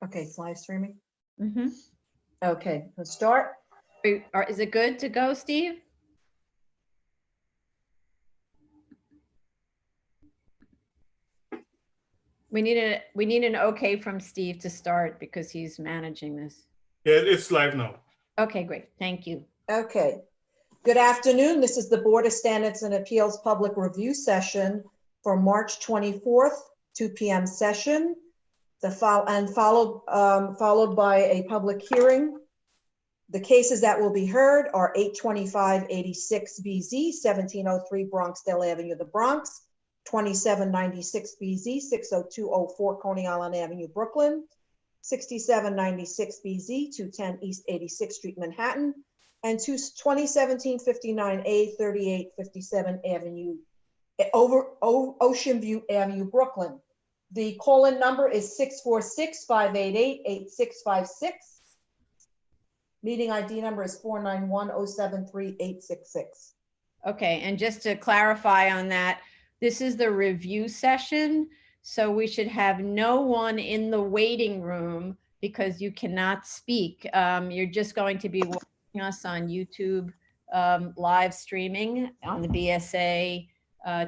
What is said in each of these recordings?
Okay, it's live streaming. Mm-hmm. Okay, let's start. Is it good to go, Steve? We need an okay from Steve to start because he's managing this. Yeah, it's live now. Okay, great. Thank you. Okay. Good afternoon. This is the Board of Standards and Appeals Public Review Session for March 24th, 2 p.m. session. Followed by a public hearing. The cases that will be heard are 825-86 BZ, 1703 Bronxdale Avenue, the Bronx, 2796 BZ, 60204 Coney Island Avenue, Brooklyn, 6796 BZ, 210 East 86th Street, Manhattan, and 2017-59A, 3857 Avenue, Ocean View Avenue, Brooklyn. The call-in number is 646-588-8656. Meeting ID number is 491-073-866. Okay, and just to clarify on that, this is the review session. So we should have no one in the waiting room because you cannot speak. You're just going to be watching us on YouTube live streaming on the BSA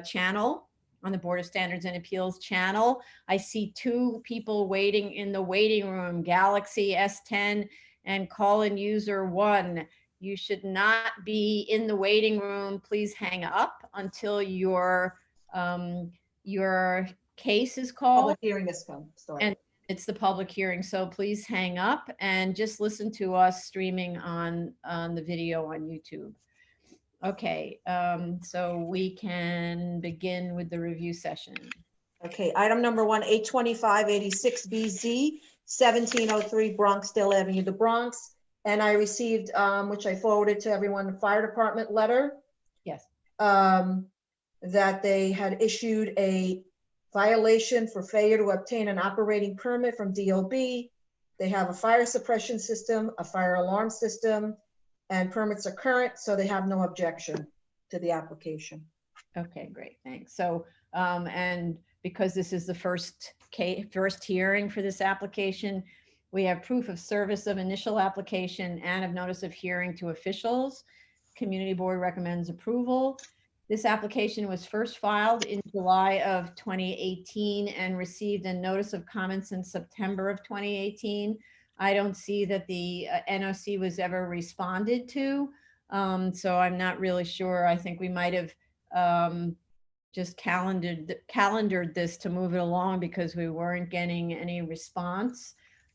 channel, on the Board of Standards and Appeals channel. I see two people waiting in the waiting room, Galaxy S10 and call-in user 1. You should not be in the waiting room. Please hang up until your case is called. Public hearing is started. And it's the public hearing. So please hang up and just listen to us streaming on the video on YouTube. Okay, so we can begin with the review session. Okay, item number 1, 825-86 BZ, 1703 Bronxdale Avenue, the Bronx. And I received, which I forwarded to everyone, the fire department letter. Yes. That they had issued a violation for failure to obtain an operating permit from DOB. They have a fire suppression system, a fire alarm system, and permits are current, so they have no objection to the application. Okay, great, thanks. So, and because this is the first hearing for this application, we have proof of service of initial application and of notice of hearing to officials. Community Board recommends approval. This application was first filed in July of 2018 and received a notice of comments in September of 2018. I don't see that the NOC was ever responded to, so I'm not really sure. I think we might have just calendared this to move it along because we weren't getting any response.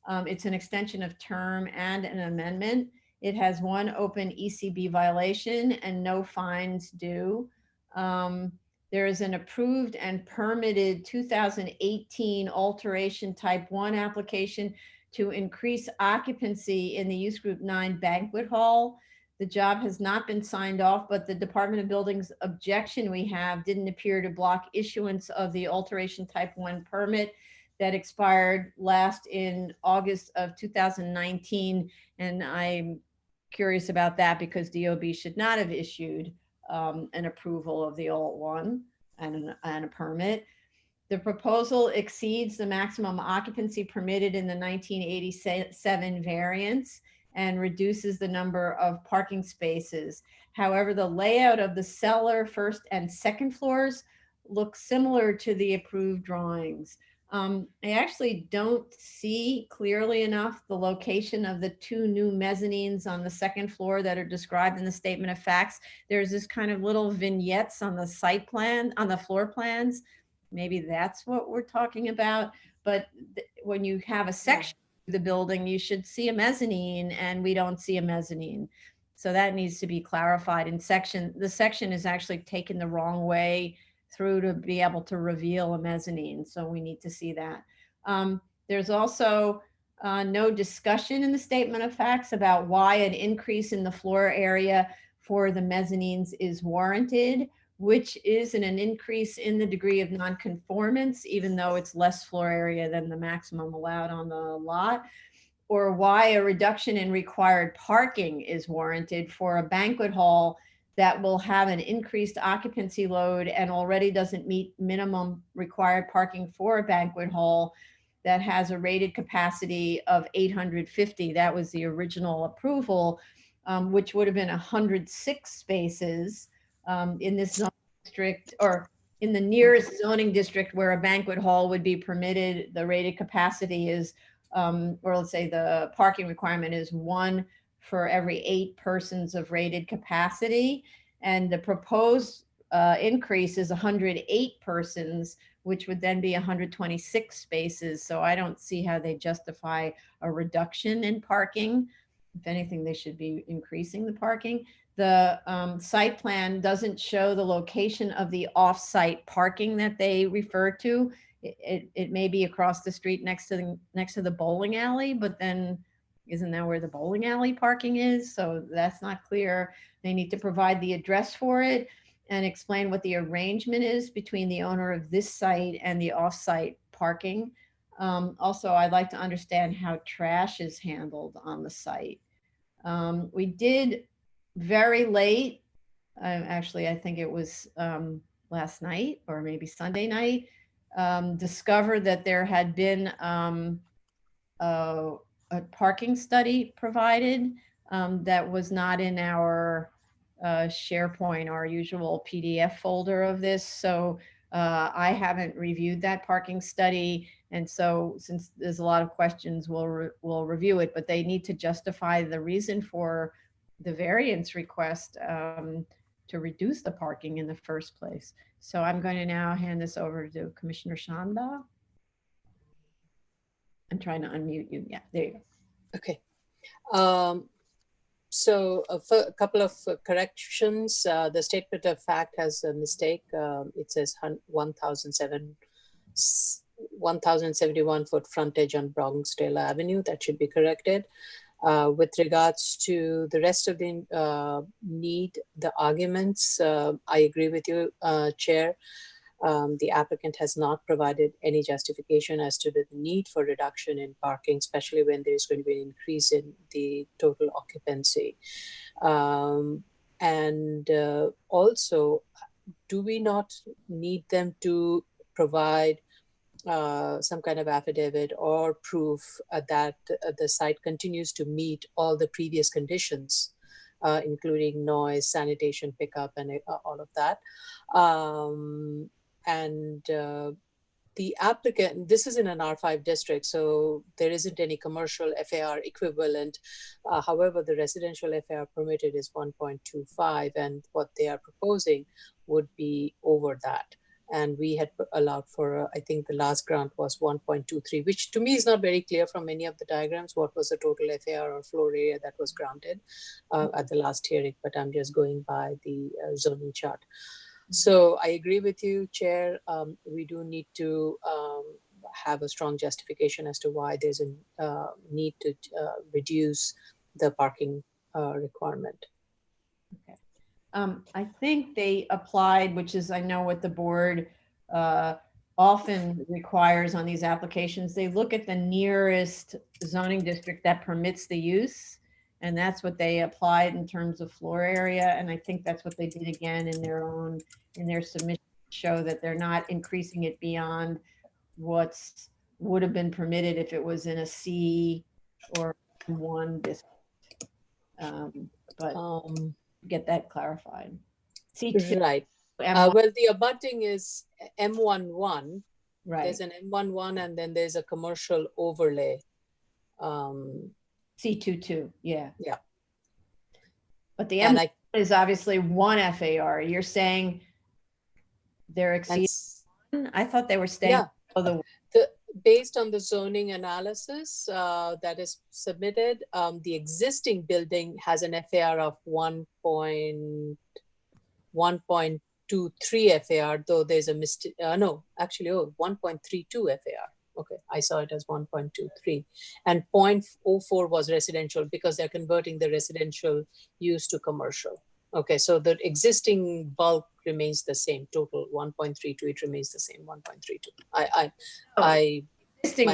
It's an extension of term and an amendment. It has one open ECB violation and no fines due. There is an approved and permitted 2018 alteration type 1 application to increase occupancy in the use group 9 banquet hall. The job has not been signed off, but the Department of Buildings objection we have didn't appear to block issuance of the alteration type 1 permit that expired last in August of 2019. And I'm curious about that because DOB should not have issued an approval of the alt 1 and a permit. The proposal exceeds the maximum occupancy permitted in the 1987 variance and reduces the number of parking spaces. However, the layout of the cellar, first and second floors looks similar to the approved drawings. I actually don't see clearly enough the location of the two new mezzanines on the second floor that are described in the statement of facts. There's this kind of little vignettes on the site plan, on the floor plans. Maybe that's what we're talking about. But when you have a section of the building, you should see a mezzanine, and we don't see a mezzanine. So that needs to be clarified. In the section is actually taken the wrong way through to be able to reveal a mezzanine. So we need to see that. There's also no discussion in the statement of facts about why an increase in the floor area for the mezzanines is warranted, which is an increase in the degree of nonconformance, even though it's less floor area than the maximum allowed on the lot, or why a reduction in required parking is warranted for a banquet hall that will have an increased occupancy load and already doesn't meet minimum required parking for a banquet hall. that has a rated capacity of 850. That was the original approval, which would have been 106 spaces in this zone district, or in the nearest zoning district where a banquet hall would be permitted. The rated capacity is, or let's say the parking requirement is 1 for every 8 persons of rated capacity. And the proposed increase is 108 persons, which would then be 126 spaces. So I don't see how they justify a reduction in parking. If anything, they should be increasing the parking. The site plan doesn't show the location of the off-site parking that they refer to. It may be across the street next to the bowling alley, but then isn't that where the bowling alley parking is? So that's not clear. They need to provide the address for it and explain what the arrangement is between the owner of this site and the off-site parking. Also, I'd like to understand how trash is handled on the site. We did very late, actually, I think it was last night or maybe Sunday night, discover that there had been a parking study provided that was not in our SharePoint, our usual PDF folder of this. So I haven't reviewed that parking study. And so since there's a lot of questions, we'll review it, but they need to justify the reason for the variance request to reduce the parking in the first place. So I'm going to now hand this over to Commissioner Shanda. I'm trying to unmute you. Yeah, there you go. Okay. So a couple of corrections. The statement of fact has a mistake. It says 1,071 foot frontage on Bronxdale Avenue. That should be corrected. With regards to the rest of the the arguments, I agree with you, Chair. The applicant has not provided any justification as to the need for reduction in parking, especially when there's going to be an increase in the total occupancy. Also, do we not need them to provide some kind of affidavit or proof that the site continues to meet all the previous conditions, including noise, sanitation, pickup, and all of that? The applicant, this is in an R5 district, so there isn't any commercial FAR equivalent. However, the residential FAR permitted is 1.25, and what they are proposing would be over that. And we had allowed for, I think the last grant was 1.23, which to me is not very clear from any of the diagrams what was the total FAR or floor area that was granted at the last hearing, but I'm just going by the zoning chart. So I agree with you, Chair. We do need to have a strong justification as to why there's a need to reduce the parking requirement. Okay. I think they applied, which is, I know what the board often requires on these applications. They look at the nearest zoning district that permits the use. And that's what they applied in terms of floor area. And I think that's what they did again in their submission, show that they're not increasing it beyond what's would have been permitted if it was in a C or M1 district. Get that clarified. C2, right. M1. Well, the abutting is M11. Right. There's an M11 and then there's a commercial overlay. C22, yeah. Yeah. But the M is obviously 1 FAR. You're saying they're exceeding 1? I thought they were staying below based on the zoning analysis that is submitted, the existing building has an FAR of 1.23 FAR, though there's a mistake. No, actually, 1.32 FAR. Okay, I saw it as 1.23. And 0.04 was residential because they're converting the residential use to commercial. Okay, so the existing bulk remains the same, total 1.32, it remains the same, 1.32. My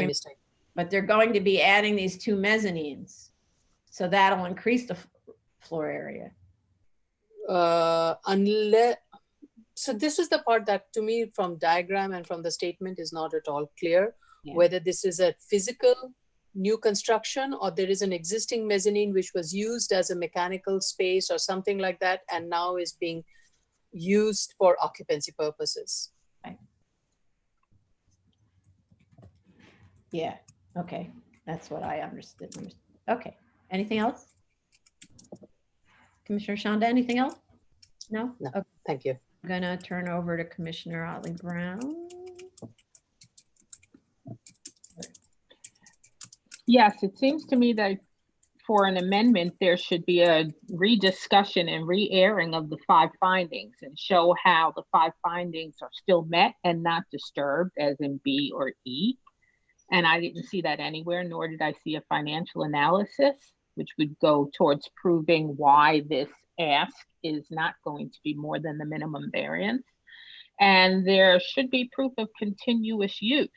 mistake. But they're going to be adding these 2 mezzanines. So that'll increase the floor area. So this is the part that to me from diagram and from the statement is not at all clear. Yeah. whether this is a physical new construction or there is an existing mezzanine which was used as a mechanical space or something like that and now is being used for occupancy purposes. Yeah, okay, that's what I understood. Okay, anything else? Commissioner Shonda, anything else? No? No. Okay, Thank you. I'm gonna turn over to Commissioner Otley Brown. Yes, it seems to me that for an amendment, there should be a rediscussion and re-airing of the 5 findings and show how the 5 findings are still met and not disturbed, as in B or E. And I didn't see that anywhere, nor did I see a financial analysis, which would go towards proving why this ask is not going to be more than the minimum variance. And there should be proof of continuous use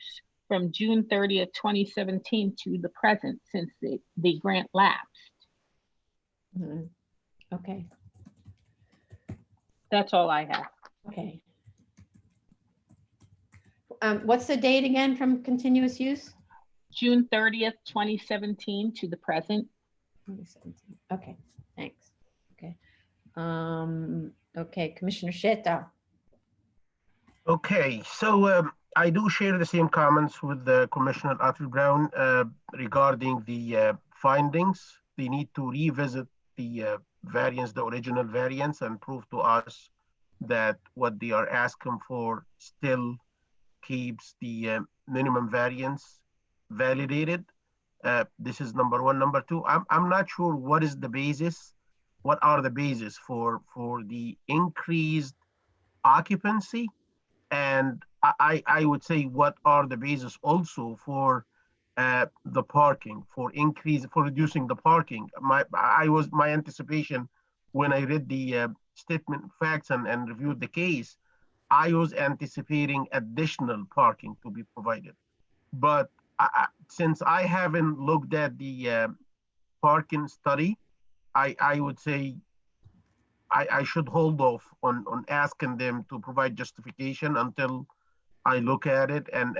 from June 30th, 2017 to the present, since the grant lapsed. Mhm. Okay, That's all I have. okay. What's the date again from continuous use? June 30th, 2017 to the present. 2017. Okay, thanks. Okay. Okay, Commissioner Sheta. Okay, so I do share the same comments with the Commissioner Otley Brown regarding the findings. They need to revisit the variance, the original variance, and prove to us that what they are asking for still keeps the minimum variance validated. This is number one. Number two, I'm not sure what is the basis, what are the basis for the increased occupancy, and I would say what are the basis also for the parking, for reducing the parking. My anticipation when I read the statement of facts and reviewed the case, I was anticipating additional parking to be provided. But since I haven't looked at the parking study, I would say I should hold off on asking them to provide justification until I look at it, and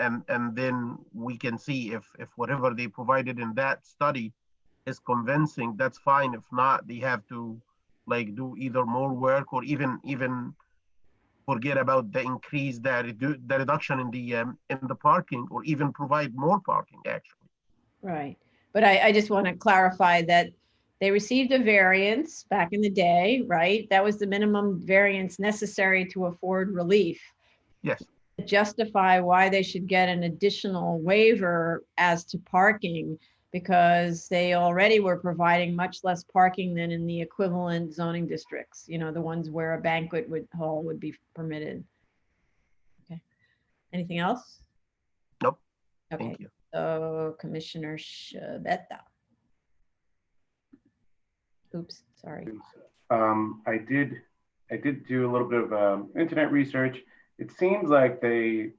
then we can see if whatever they provided in that study is convincing. That's fine. If not, they have to like do either more work or even forget about the increase, the reduction in the parking, or even provide more parking actually. Right, but I just want to clarify that they received a variance back in the day, right? That was the minimum variance necessary to afford relief. Yes. Justify why they should get an additional waiver as to parking, because they already were providing much less parking than in the equivalent zoning districts, you know, the ones where a banquet hall would be permitted. Okay, anything else? Nope. Okay, Thank you. so Commissioner Shabeta. Oops, sorry. I did do a little bit of internet research. It seems like they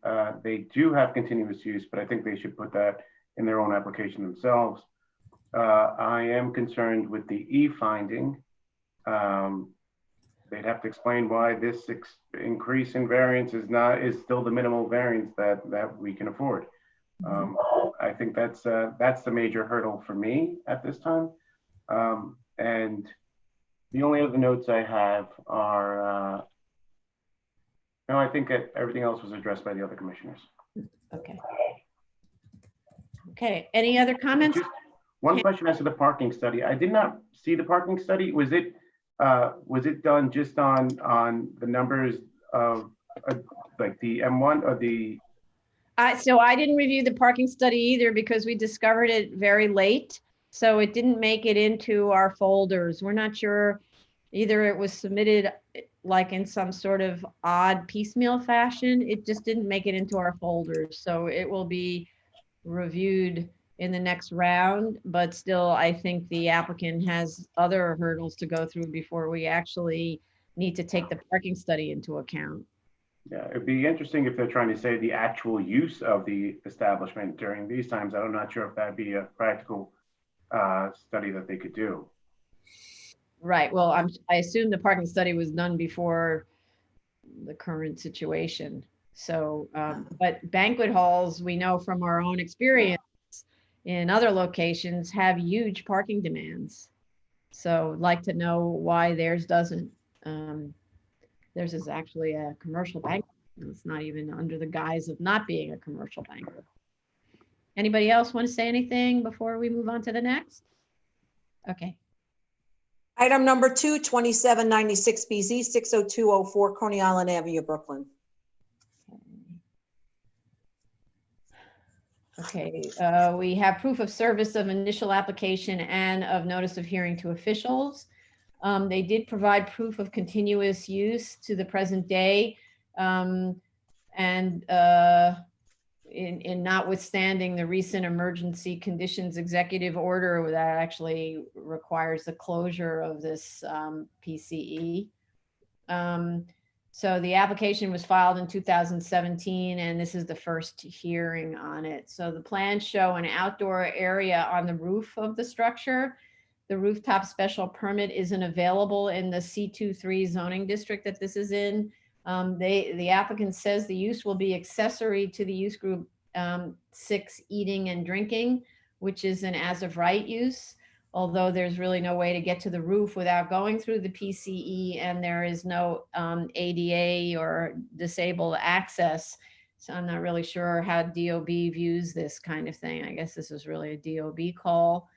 do have continuous use, but I think they should put that in their own application themselves. I am concerned with the E finding. They'd have to explain why this increase in variance is still the minimal variance that we can afford. I think that's the major hurdle for me at this time. And the only other notes I have are, no, I think that everything else was addressed by the other commissioners. Okay. Okay, any other comments? Just one question as to the parking study. I did not see the parking study. Was it done just on the numbers of like the M1 or the? So I didn't review the parking study either because we discovered it very late. So it didn't make it into our folders. We're not sure, either it was submitted like in some sort of odd piecemeal fashion. It just didn't make it into our folders. So it will be reviewed in the next round, but still, I think the applicant has other hurdles to go through before we actually need to take the parking study into account. Yeah, it'd be interesting if they're trying to say the actual use of the establishment during these times. I'm not sure if that'd be a practical study that they could do. Right. Well, I assume the parking study was done before the current situation. So, but banquet halls, we know from our own experience in other locations, have huge parking demands. So I'd like to know why theirs doesn't. Theirs is actually a commercial banquet. It's not even under the guise of not being a commercial banquet. Anybody else want to say anything before we move on to the next? Okay. Item number 2, 2796 BZ, 60204 Coney Island Avenue, Brooklyn. Okay, we have proof of service of initial application and of notice of hearing to officials. They did provide proof of continuous use to the present day. And in notwithstanding the recent emergency conditions executive order that actually requires the closure of this PCE. So the application was filed in 2017, and this is the first hearing on it. So the plans show an outdoor area on the roof of the structure. The rooftop special permit isn't available in the C23 zoning district that this is in. The applicant says the use will be accessory to the use group 6, eating and drinking, which is an as of right use. Although there's really no way to get to the roof without going through the PCE, and there is no ADA or disabled access. So I'm not really sure how DOB views this kind of thing. I guess this is really a DOB call.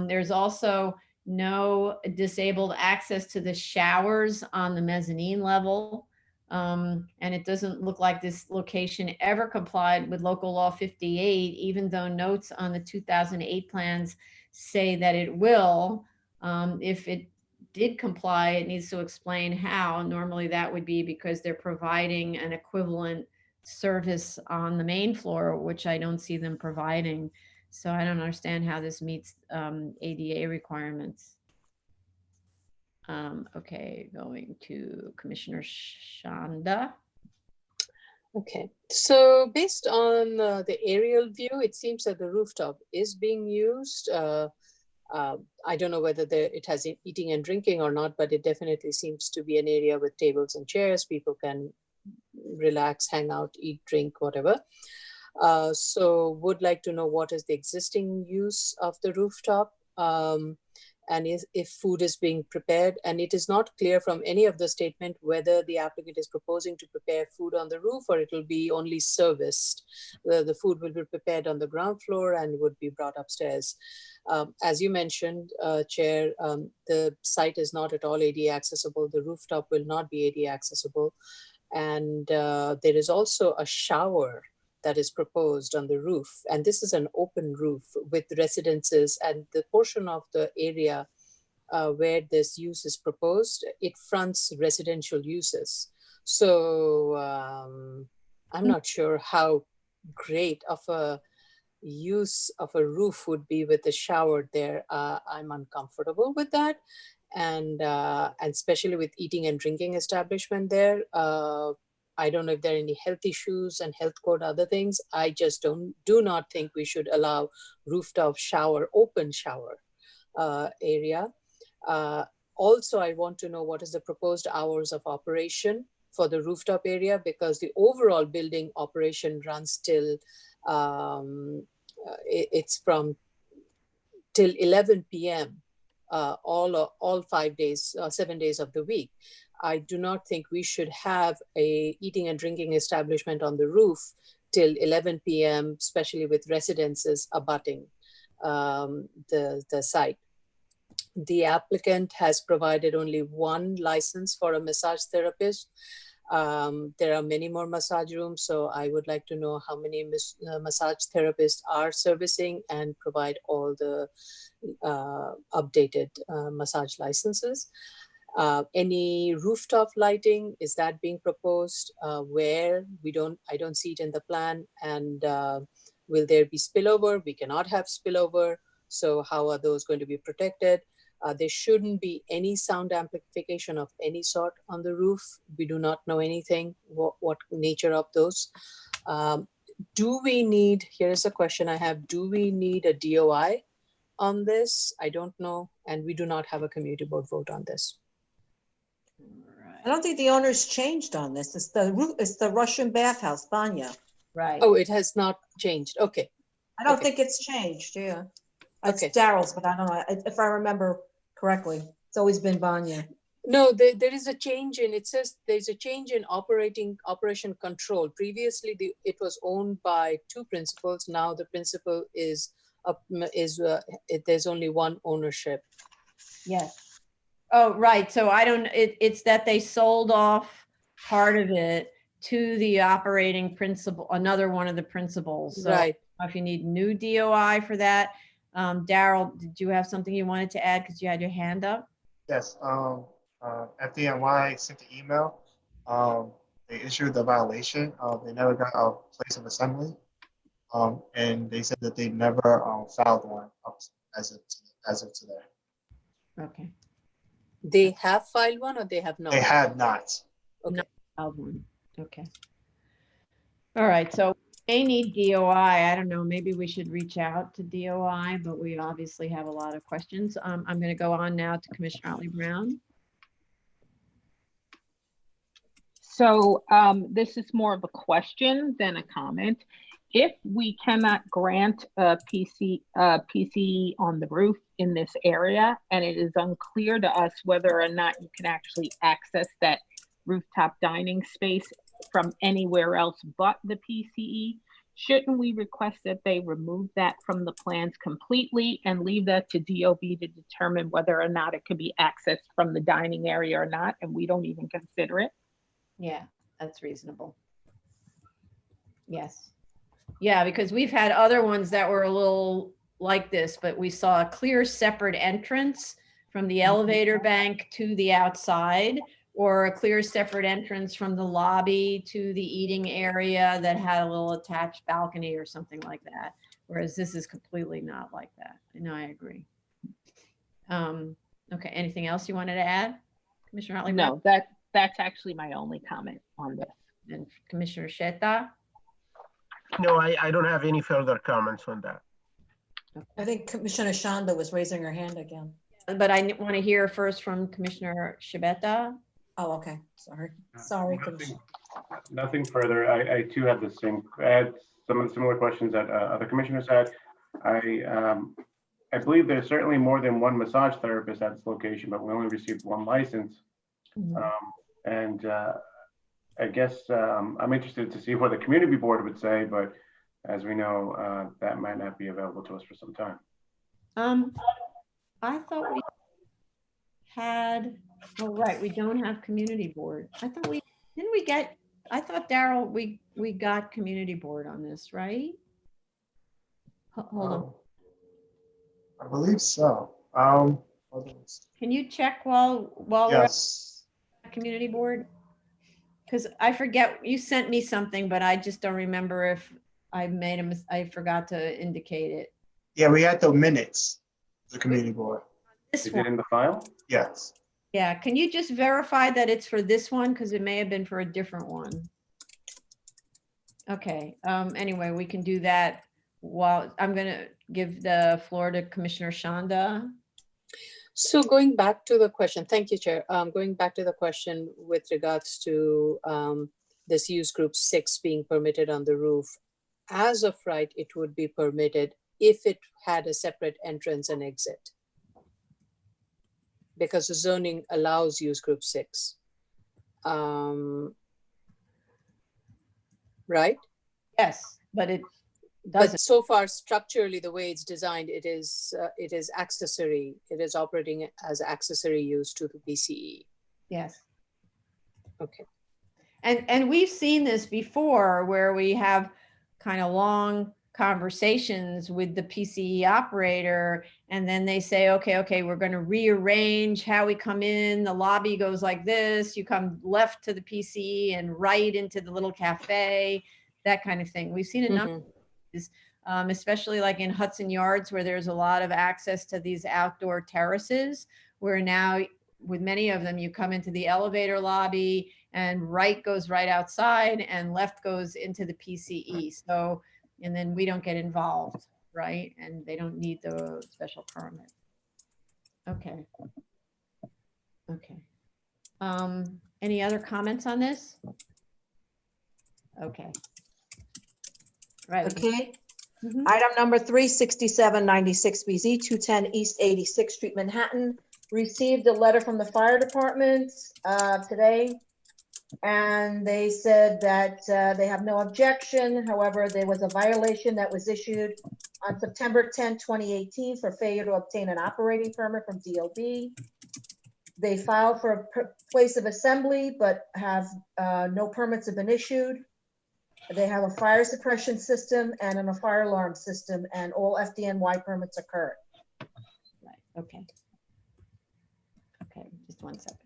There's also no disabled access to the showers on the mezzanine level. And it doesn't look like this location ever complied with local law 58, even though notes on the 2008 plans say that it will. If it did comply, it needs to explain how. Normally that would be because they're providing an equivalent service on the main floor, which I don't see them providing. So I don't understand how this meets ADA requirements. Okay, going to Commissioner Shanda. Okay, so based on the aerial view, it seems that the rooftop is being used. I don't know whether it has eating and drinking or not, but it definitely seems to be an area with tables and chairs. People can relax, hang out, eat, drink, whatever. So would like to know what is the existing use of the rooftop. And if food is being prepared. And it is not clear from any of the statement whether the applicant is proposing to prepare food on the roof or it will be only serviced. The food will be prepared on the ground floor and would be brought upstairs. As you mentioned, Chair, the site is not at all ADA accessible. The rooftop will not be ADA accessible. And there is also a shower that is proposed on the roof. And this is an open roof with residences, and the portion of the area where this use is proposed, it fronts residential uses. So I'm not sure how great of a use of a roof would be with a shower there. I'm uncomfortable with that. And especially with eating and drinking establishment there, I don't know if there are any health issues and health code other things. I just do not think we should allow rooftop shower, open shower area. Also, I want to know what is the proposed hours of operation for the rooftop area, because the overall building operation runs till, it's from till 11 p.m. All 5 days, 7 days of the week. I do not think we should have a eating and drinking establishment on the roof till 11 p.m., especially with residences abutting the site. The applicant has provided only one license for a massage therapist. There are many more massage rooms, so I would like to know how many massage therapists are servicing and provide all the updated massage licenses. Any rooftop lighting, is that being proposed? Where? I don't see it in the plan. And will there be spillover? We cannot have spillover. So how are those going to be protected? There shouldn't be any sound amplification of any sort on the roof. We do not know anything, what nature of those. Do we need, here is a question I have, do we need a DOI on this? I don't know. And we do not have a community board vote on this. I don't think the owner's changed on this. It's the Russian bathhouse, Banya. Right. Oh, it has not changed. Okay. I don't Okay. think it's changed, yeah. It's Okay. Daryl's, but I don't know, if I remember correctly. It's always been Banya. No, there is a change in, it says there's a change in operation control. Previously, it was owned by two principals. Now the principal there's only one ownership. Yes. Oh, right. So it's that they sold off part of it to the operating principal, another one of the principals. So Right. if you need new DOI for that, Daryl, did you have something you wanted to add because you had your hand up? Yes, FDNY sent the email. They issued the violation. They never got a place of assembly. And they said that they never filed one as of today. Okay. They have filed one or they have not? They had not. Okay. Filed one. Okay. All right. So they need DOI. I don't know. Maybe we should reach out to DOI, but we obviously have a lot of questions. I'm going to go on now to Commissioner Otley Brown. So this is more of a question than a comment. If we cannot grant a PCE on the roof in this area, and it is unclear to us whether or not you can actually access that rooftop dining space from anywhere else but the PCE, shouldn't we request that they remove that from the plans completely and leave that to DOB to determine whether or not it could be accessed from the dining area or not, and we don't even consider it? Yeah, that's reasonable. Yes. Yeah, because we've had other ones that were a little like this, but we saw a clear separate entrance from the elevator bank to the outside, or a clear separate entrance from the lobby to the eating area that had a little attached balcony or something like that. Whereas this is completely not like that. No, I agree. Okay, anything else you wanted to add, Commissioner Otley? No, that's actually my only comment on this. And Commissioner Sheta? No, I don't have any further comments on that. I think Commissioner Shanda was raising her hand again. But I want to hear first from Commissioner Shibeta. Oh, okay, sorry. Nothing further. I too had the same, I had some of the similar questions that other commissioners had. I believe there's certainly more than one massage therapist at this location, but we only received one license. And I guess I'm interested to see what the community board would say, but as we know, that might not be available to us for some time. I thought we had, oh, right, we don't have community board. I thought I thought, Daryl, we got community board on this, right? Hold on. I believe so. Can you check while Yes. we're at community board? Because I forget, you sent me something, but I just don't remember if I I forgot to indicate it. Yeah, we had the minutes, the community board. This Is one. it in the file? Yes. Yeah, can you just verify that it's for this one? Because it may have been for a different one. Okay, anyway, we can do that while I'm gonna give the floor to Commissioner Shanda. So going back to the question, thank you, Chair. Going back to the question with regards to this use group 6 being permitted on the roof, as of right, it would be permitted if it had a separate entrance and exit, because the zoning allows use group 6. Right? Yes, but it But doesn't. so far, structurally, the way it's designed, it is accessory. It is operating as accessory use to the PCE. Yes. Okay. And we've seen this before where we have kind of long conversations with the PCE operator, and then they say, okay, we're going to rearrange how we come in. The lobby goes like this. You come left to the PCE and right into the little cafe, that kind of thing. We've seen enough, especially like in Hudson Yards, where there's a lot of access to these outdoor terraces, where now with many of them, you come into the elevator lobby and right goes right outside and left goes into the PCE. So, and then we don't get involved, right? And they don't need the special permit. Okay. Okay. Any other comments on this? Okay. Right. we can- Okay. Mhm. Item number 36796BZ, 210 East 86th Street, Manhattan. Received a letter from the fire department today. And they said that they have no objection. However, there was a violation that was issued on September 10, 2018 for failure to obtain an operating permit from DOB. They filed for a place of assembly, but have no permits have been issued. They have a fire suppression system and a fire alarm system, and all FDNY permits occurred. Right, okay. Okay, just one second.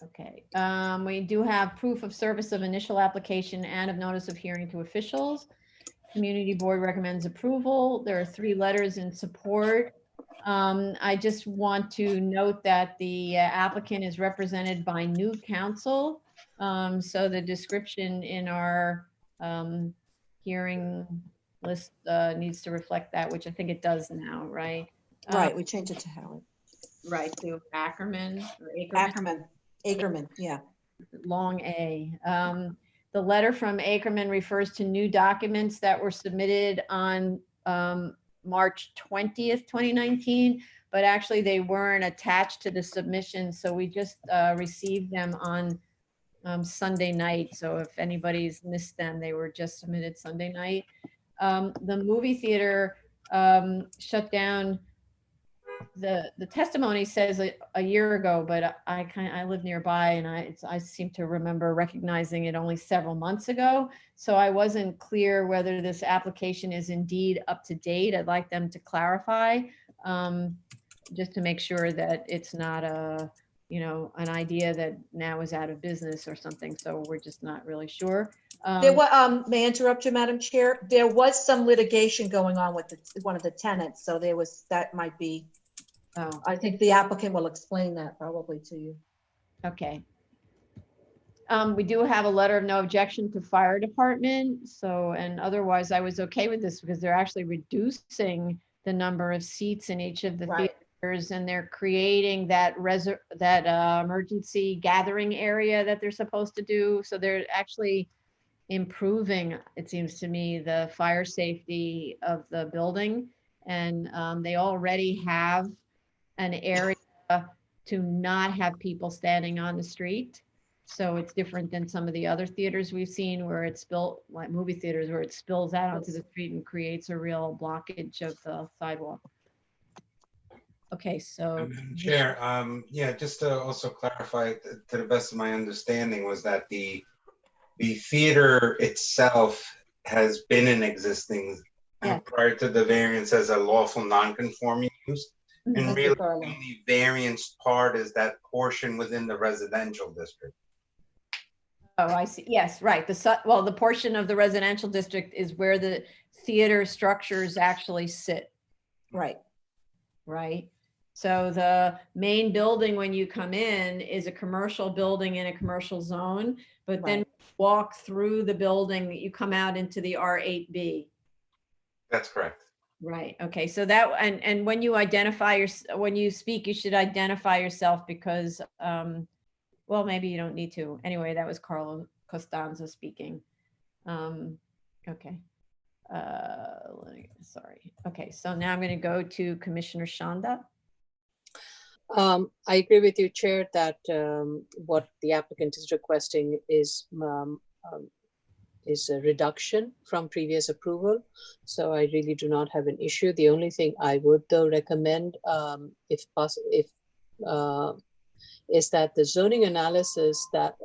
Okay, we do have proof of service of initial application and of notice of hearing to officials. Community Board recommends approval. There are 3 letters in support. I just want to note that the applicant is represented by new counsel. So the description in our hearing list needs to reflect that, which I think it does now, right? Right, we changed it to Howard. Right, to Ackerman or Ackerman. Ackerman, yeah. Long A. The letter from Ackerman refers to new documents that were submitted on March 20th, 2019, but actually they weren't attached to the submission. So we just received them on Sunday night. So if anybody's missed them, they were just submitted Sunday night. The movie theater shut down. The testimony says a year ago, but I live nearby and I seem to remember recognizing it only several months ago. So I wasn't clear whether this application is indeed up to date. I'd like them to clarify, just to make sure that it's not an idea that now is out of business or something. So we're just not really sure. There was, may I interrupt you, Madam Chair? There was some litigation going on with one of the tenants, so that might be. Oh, I think the applicant will explain that probably to you. okay. We do have a letter of no objection to fire department. So, and otherwise I was okay with this because they're actually reducing the number of seats in each of the Right. theaters, and they're creating that emergency gathering area that they're supposed to do. So they're actually improving, it seems to me, the fire safety of the building. And they already have an area to not have people standing on the street. So it's different than some of the other theaters we've seen where it's built, like movie theaters, where it spills out onto the street and creates a real blockage of the sidewalk. Okay, so. Madam Chair, yeah, just to also clarify, to the best of my understanding, was that the theater itself has been in existing Yeah. prior to the variance as a lawful non-conforming use. And Thank you, really, Carla. the only variance part is that portion within the residential district. Oh, I see. Yes, right. Well, the portion of the residential district is where the theater structures actually sit, Right. right? So the main building when you come in is a commercial building in a commercial zone, but then Right. walk through the building, you come out into the R8B. That's correct. Right. Okay. So that, and when you when you speak, you should identify yourself because, well, maybe you don't need to. Anyway, that was Carlo Costanzo speaking. Okay. Sorry. Okay. So now I'm going to go to Commissioner Shanda. I agree with you, Chair, that what the applicant is requesting is a reduction from previous approval. So I really do not have an issue. The only thing I would though recommend, if possible, is that the zoning analysis that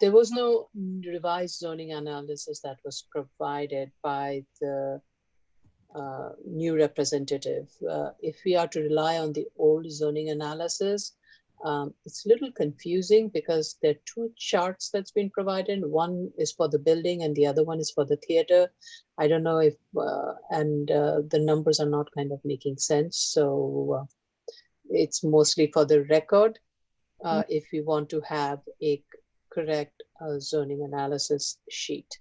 there was no revised zoning analysis that was provided by the new representative. If we are to rely on the old zoning analysis, it's a little confusing because there are 2 charts that's been provided. One is for the building and the other one is for the theater. I don't know if, the numbers are not kind of making sense. So it's mostly for the record. If we want to have a correct zoning analysis sheet.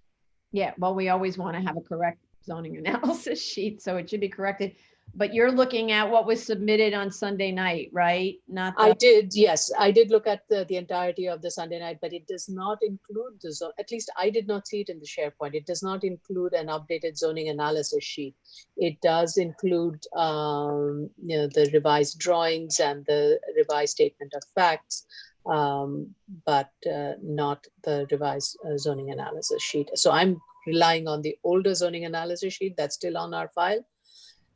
Yeah. Well, we always want to have a correct zoning analysis sheet, so it should be corrected. But you're looking at what was submitted on Sunday night, right? Not I the, did, yes, I did look at the entirety of the Sunday night, but it does not include the zone, at least I did not see it in the SharePoint. It does not include an updated zoning analysis sheet. It does include, the revised drawings and the revised statement of facts, but not the revised zoning analysis sheet. So I'm relying on the older zoning analysis sheet that's still on our file.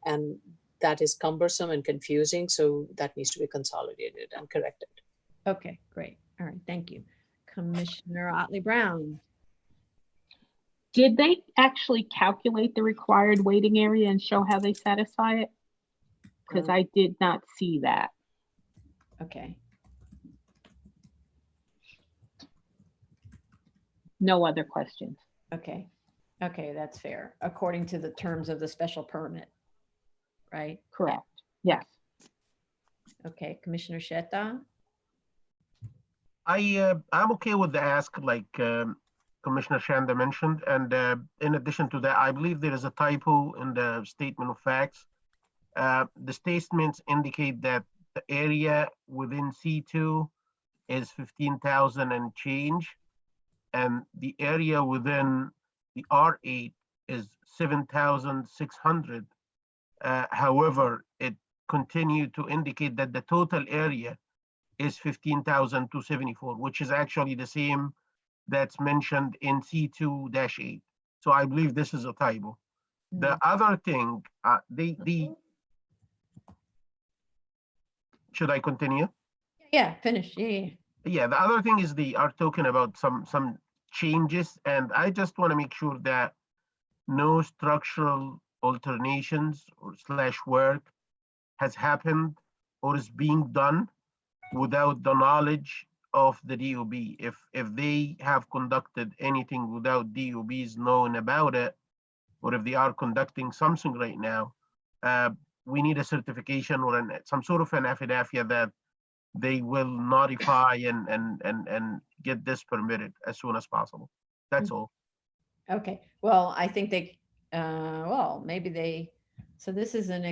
And that is cumbersome and confusing, so that needs to be consolidated and corrected. okay, great. All right, thank you. Commissioner Otley Brown. Did they actually calculate the required waiting area and show how they satisfy it? Because I did not see that. Okay, No other questions. okay, okay, that's fair, according to the terms of the special permit, right? Correct. Yes. Okay, Commissioner Sheta? I'm okay with the ask, like Commissioner Shanda mentioned, and in addition to that, I believe there is a typo in the statement of facts. The statements indicate that the area within C2 is 15,000 and change, and the area within the R8 is 7,600. However, it continued to indicate that the total area is 15,274, which is actually the same that's mentioned in C2-8. So I believe this is a typo. The other thing, should I continue? Yeah, finish, yeah. Yeah, the other thing is they are talking about some changes, and I just want to make sure that no structural alternations or / work has happened or is being done without the knowledge of the DOB. If they have conducted anything without DOB's knowing about it, or if they are conducting something right now, we need a certification or some sort of an affidavit that they will notify and get this permitted as soon as possible. That's all. Okay, well, I think they, well, maybe they, so this is an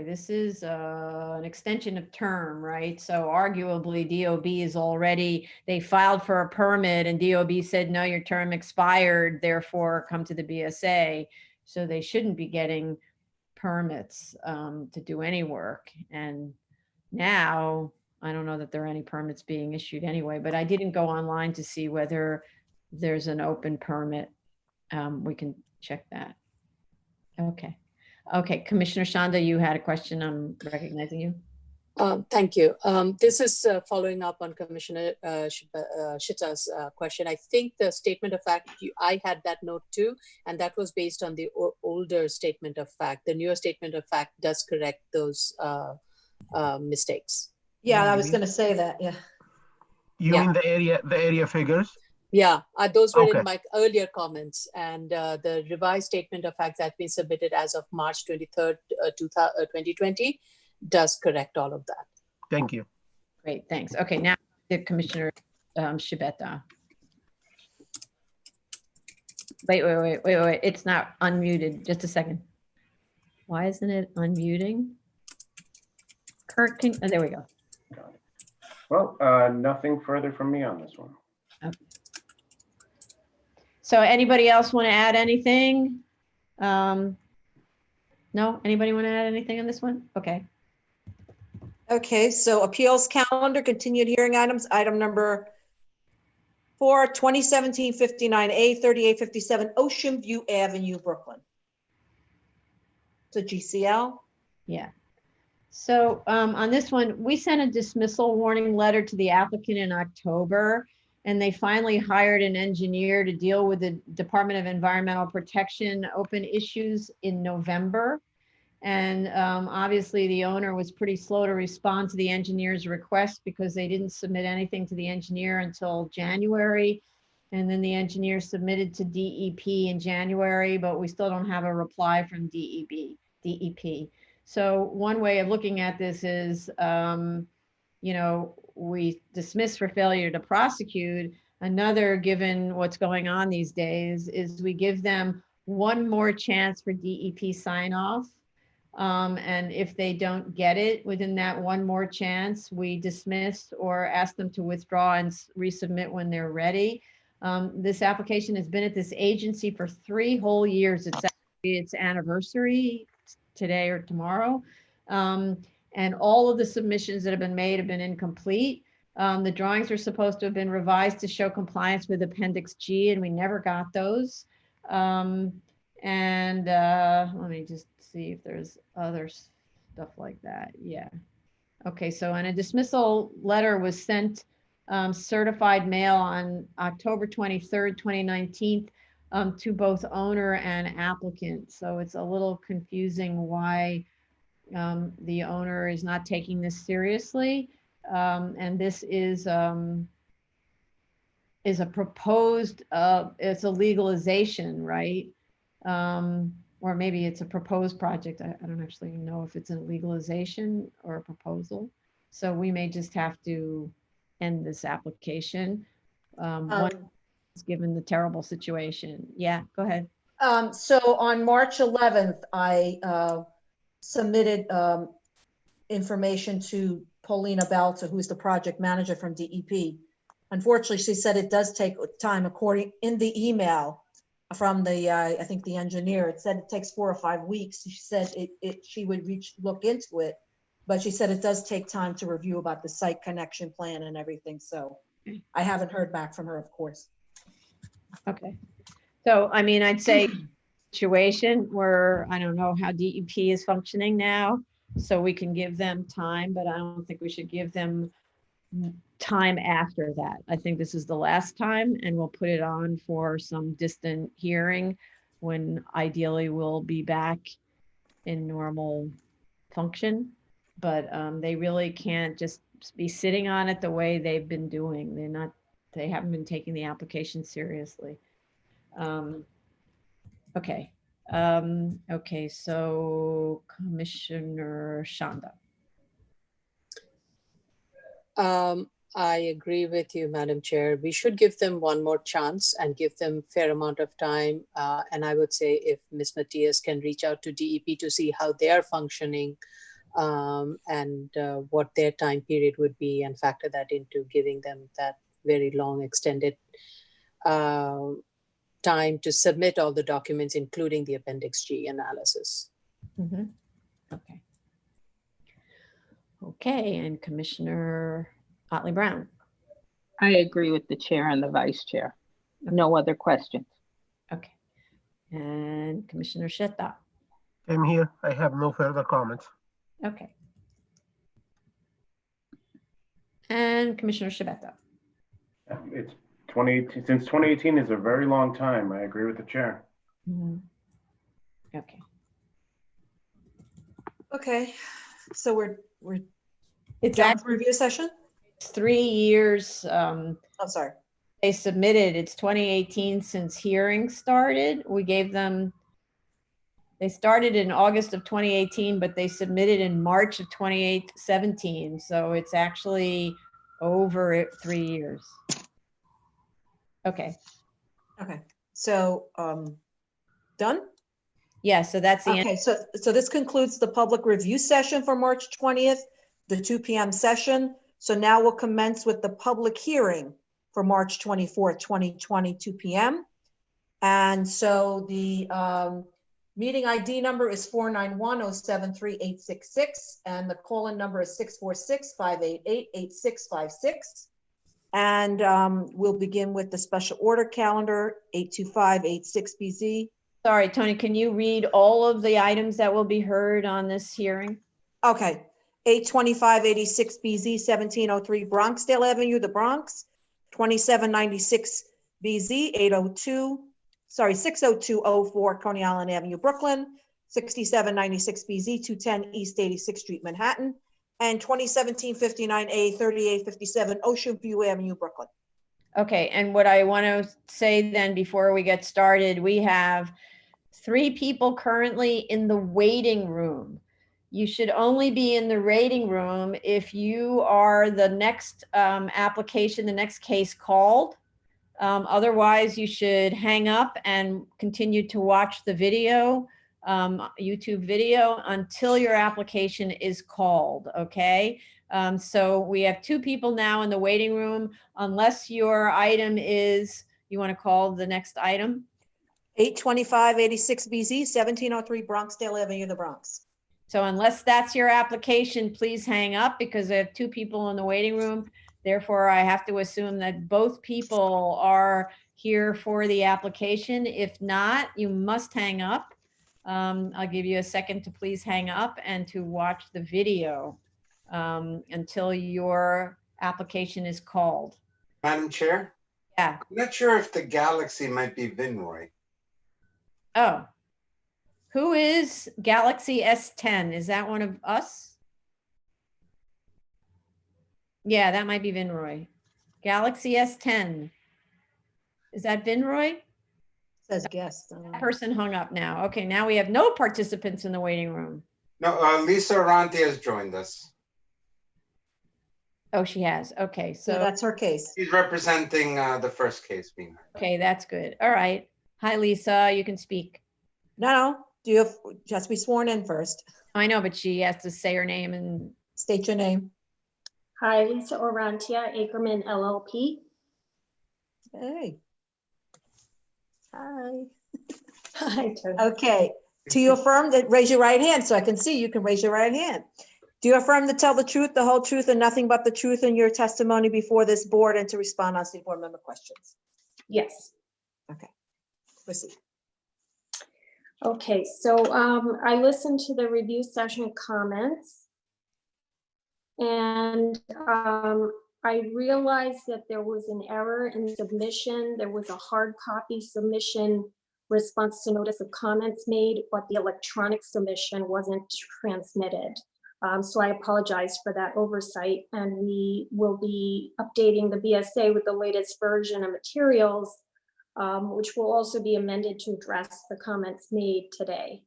this is an extension of term, right? So arguably DOB is already, they filed for a permit and DOB said, no, your term expired, therefore come to the BSA. So they shouldn't be getting permits to do any work. And now, I don't know that there are any permits being issued anyway, but I didn't go online to see whether there's an open permit. We can check that. Okay. Okay, Commissioner Shanda, you had a question. I'm recognizing you. Thank you. This is following up on Commissioner Shita's question. I think the statement of fact, I had that note too, and that was based on the older statement of fact. The newer statement of fact does correct those mistakes. Yeah, I was going to say that. Yeah. You mean the area figures? Yeah, those were Okay. in my earlier comments, and the revised statement of facts that's been submitted as of March 23rd, 2020 does correct all of that. Thank you. Great, thanks. Okay, now the Commissioner Shibeta. Wait, it's not unmuted. Just a second. Why isn't it unmuting? Kurt, oh, there we go. Well, nothing further from me on this one. Okay. So anybody else want to add anything? No, anybody want to add anything on this one? Okay. Okay, so appeals calendar, continued hearing items, item number 4, 2017-59A, 3857 Ocean View Avenue, Brooklyn. So GCL. Yeah. So on this one, we sent a dismissal warning letter to the applicant in October, and they finally hired an engineer to deal with the Department of Environmental Protection open issues in November. And obviously the owner was pretty slow to respond to the engineer's request because they didn't submit anything to the engineer until January. And then the engineer submitted to DEP in January, but we still don't have a reply from DEP. So one way of looking at this is, you know, we dismiss for failure to prosecute. Another, given what's going on these days, is we give them one more chance for DEP sign off. And if they don't get it within that one more chance, we dismiss or ask them to withdraw and resubmit when they're ready. This application has been at this agency for 3 whole years. It's actually its anniversary today or tomorrow. And all of the submissions that have been made have been incomplete. The drawings are supposed to have been revised to show compliance with Appendix G, and we never got those. Let me just see if there's other stuff like that. Yeah. Okay, so and a dismissal letter was sent certified mail on October 23rd, 2019 to both owner and applicant. So it's a little confusing why the owner is not taking this seriously. And this is a proposed, it's a legalization, right? Or maybe it's a proposed project. I don't actually know if it's a legalization or a proposal. So we may just have to end this application. Given the terrible situation. Yeah, go ahead. So on March 11th, I submitted information to Paulina Balta, who's the project manager from DEP. Unfortunately, she said it does take time. According in the email from the, I think the engineer, it said it takes 4 or 5 weeks. She said she would look into it, but she said it does take time to review about the site connection plan and everything. So I haven't heard back from her, of course. Okay. So, I mean, I'd say situation where I don't know how DEP is functioning now, so we can give them time, but I don't think we should give them time after that. I think this is the last time, and we'll put it on for some distant hearing when ideally we'll be back in normal function. But they really can't just be sitting on it the way they've been doing. They haven't been taking the application seriously. Okay. Okay, so Commissioner Shanda. I agree with you, Madam Chair. We should give them one more chance and give them fair amount of time. And I would say if Ms. Matias can reach out to DEP to see how they are functioning and what their time period would be, and factor that into giving them that very long extended time to submit all the documents, including the Appendix G analysis. Mm-hmm. Okay. Okay, and Commissioner Otley Brown. I agree with the chair and the vice chair. No other questions. Okay. And Commissioner Shetta. I'm here. I have no further comments. Okay. And Commissioner Shabeta. It's 2018, since 2018 is a very long time. I agree with the chair. Mm-hmm. Okay. Okay, so we're It's done with actually review session? 3 years. I'm sorry. They submitted, it's 2018 since hearing started. We gave them, they started in August of 2018, but they submitted in March of 2017. So it's actually over 3 years. Okay. Okay, so done? Yeah, so that's the end. Okay, so this concludes the public review session for March 20th, the 2 p.m. session. So now we'll commence with the public hearing for March 24th, 2020, 2 p.m. And so the meeting ID number is 491-073-866, and the call-in number is 646-588-8656. And we'll begin with the special order calendar, 825-86BZ. Sorry, Tony, can you read all of the items that will be heard on this hearing? Okay, 825-86BZ, 1703 Bronxdale Avenue, the Bronx, 2796BZ, 60204 Coney Island Avenue, Brooklyn, 6796BZ, 210 East 86th Street, Manhattan, and 2017-59A, 3857 Ocean View Avenue, Brooklyn. Okay, and what I want to say then before we get started, we have 3 people currently in the waiting room. You should only be in the waiting room if you are the next application, the next case called. Otherwise, you should hang up and continue to watch the video, YouTube video, until your application is called, okay? So we have 2 people now in the waiting room. Unless your item is, you want to call the next item? 825-86BZ, 1703 Bronxdale Avenue, the Bronx. So unless that's your application, please hang up because I have 2 people in the waiting room. Therefore, I have to assume that both people are here for the application. If not, you must hang up. I'll give you a second to please hang up and to watch the video until your application is called. Madam Chair, Yeah. I'm not sure if the Galaxy might be Vinroy. Oh. Who is Galaxy S10? Is that one of us? Yeah, that might be Vinroy. Galaxy S10. Is that Vinroy? Says guest. That person hung up now. Okay, now we have no participants in the waiting room. No, Lisa Aranti has joined us. Oh, she has. Okay, So so, that's her case. She's representing the first case being heard. okay, that's good. All right. Hi, Lisa, you can speak. No, do you have, just be sworn in first. I know, but she has to say her name and, State your name. Hi, Lisa Orantia, Ackerman LLP. Hey. Hi. Hi, Tony. Okay, do you affirm that, raise your right hand so I can see, you can raise your right hand. Do you affirm to tell the truth, the whole truth, and nothing but the truth in your testimony before this board and to respond on city board member questions? Yes. Proceed. Okay, so I listened to the review session comments. And I realized that there was an error in submission. There was a hard copy submission response to notice of comments made, but the electronic submission wasn't transmitted. So I apologize for that oversight, and we will be updating the BSA with the latest version of materials, which will also be amended to address the comments made today.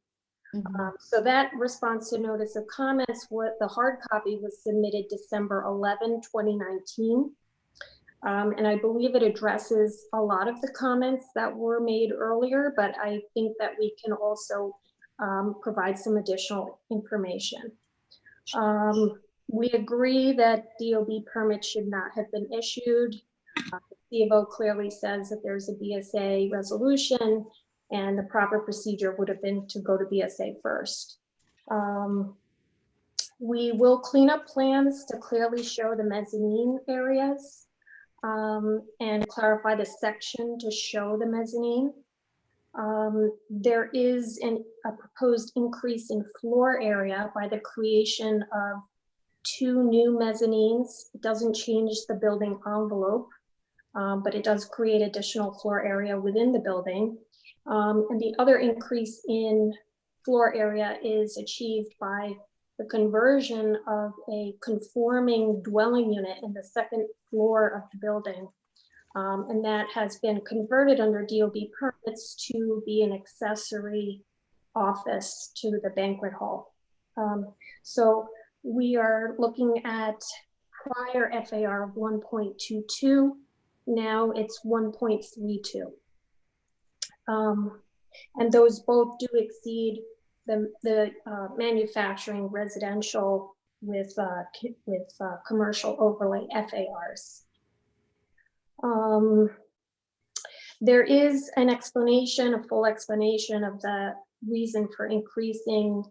So that response to notice of comments, the hard copy was submitted December 11, 2019. And I believe it addresses a lot of the comments that were made earlier, but I think that we can also provide some additional information. We agree that DOB permits should not have been issued. The CFO clearly says that there's a BSA resolution and the proper procedure would have been to go to BSA first. We will clean up plans to clearly show the mezzanine areas and clarify the section to show the mezzanine. There is a proposed increase in floor area by the creation of 2 new mezzanines. It doesn't change the building envelope, but it does create additional floor area within the building. And the other increase in floor area is achieved by the conversion of a conforming dwelling unit in the 2nd floor of the building. And that has been converted under DOB permits to be an accessory office to the banquet hall. So we are looking at prior FAR of 1.22. Now it's 1.32. And those both do exceed the manufacturing residential with commercial overlay FARs. There is an explanation, a full explanation of the reason for increasing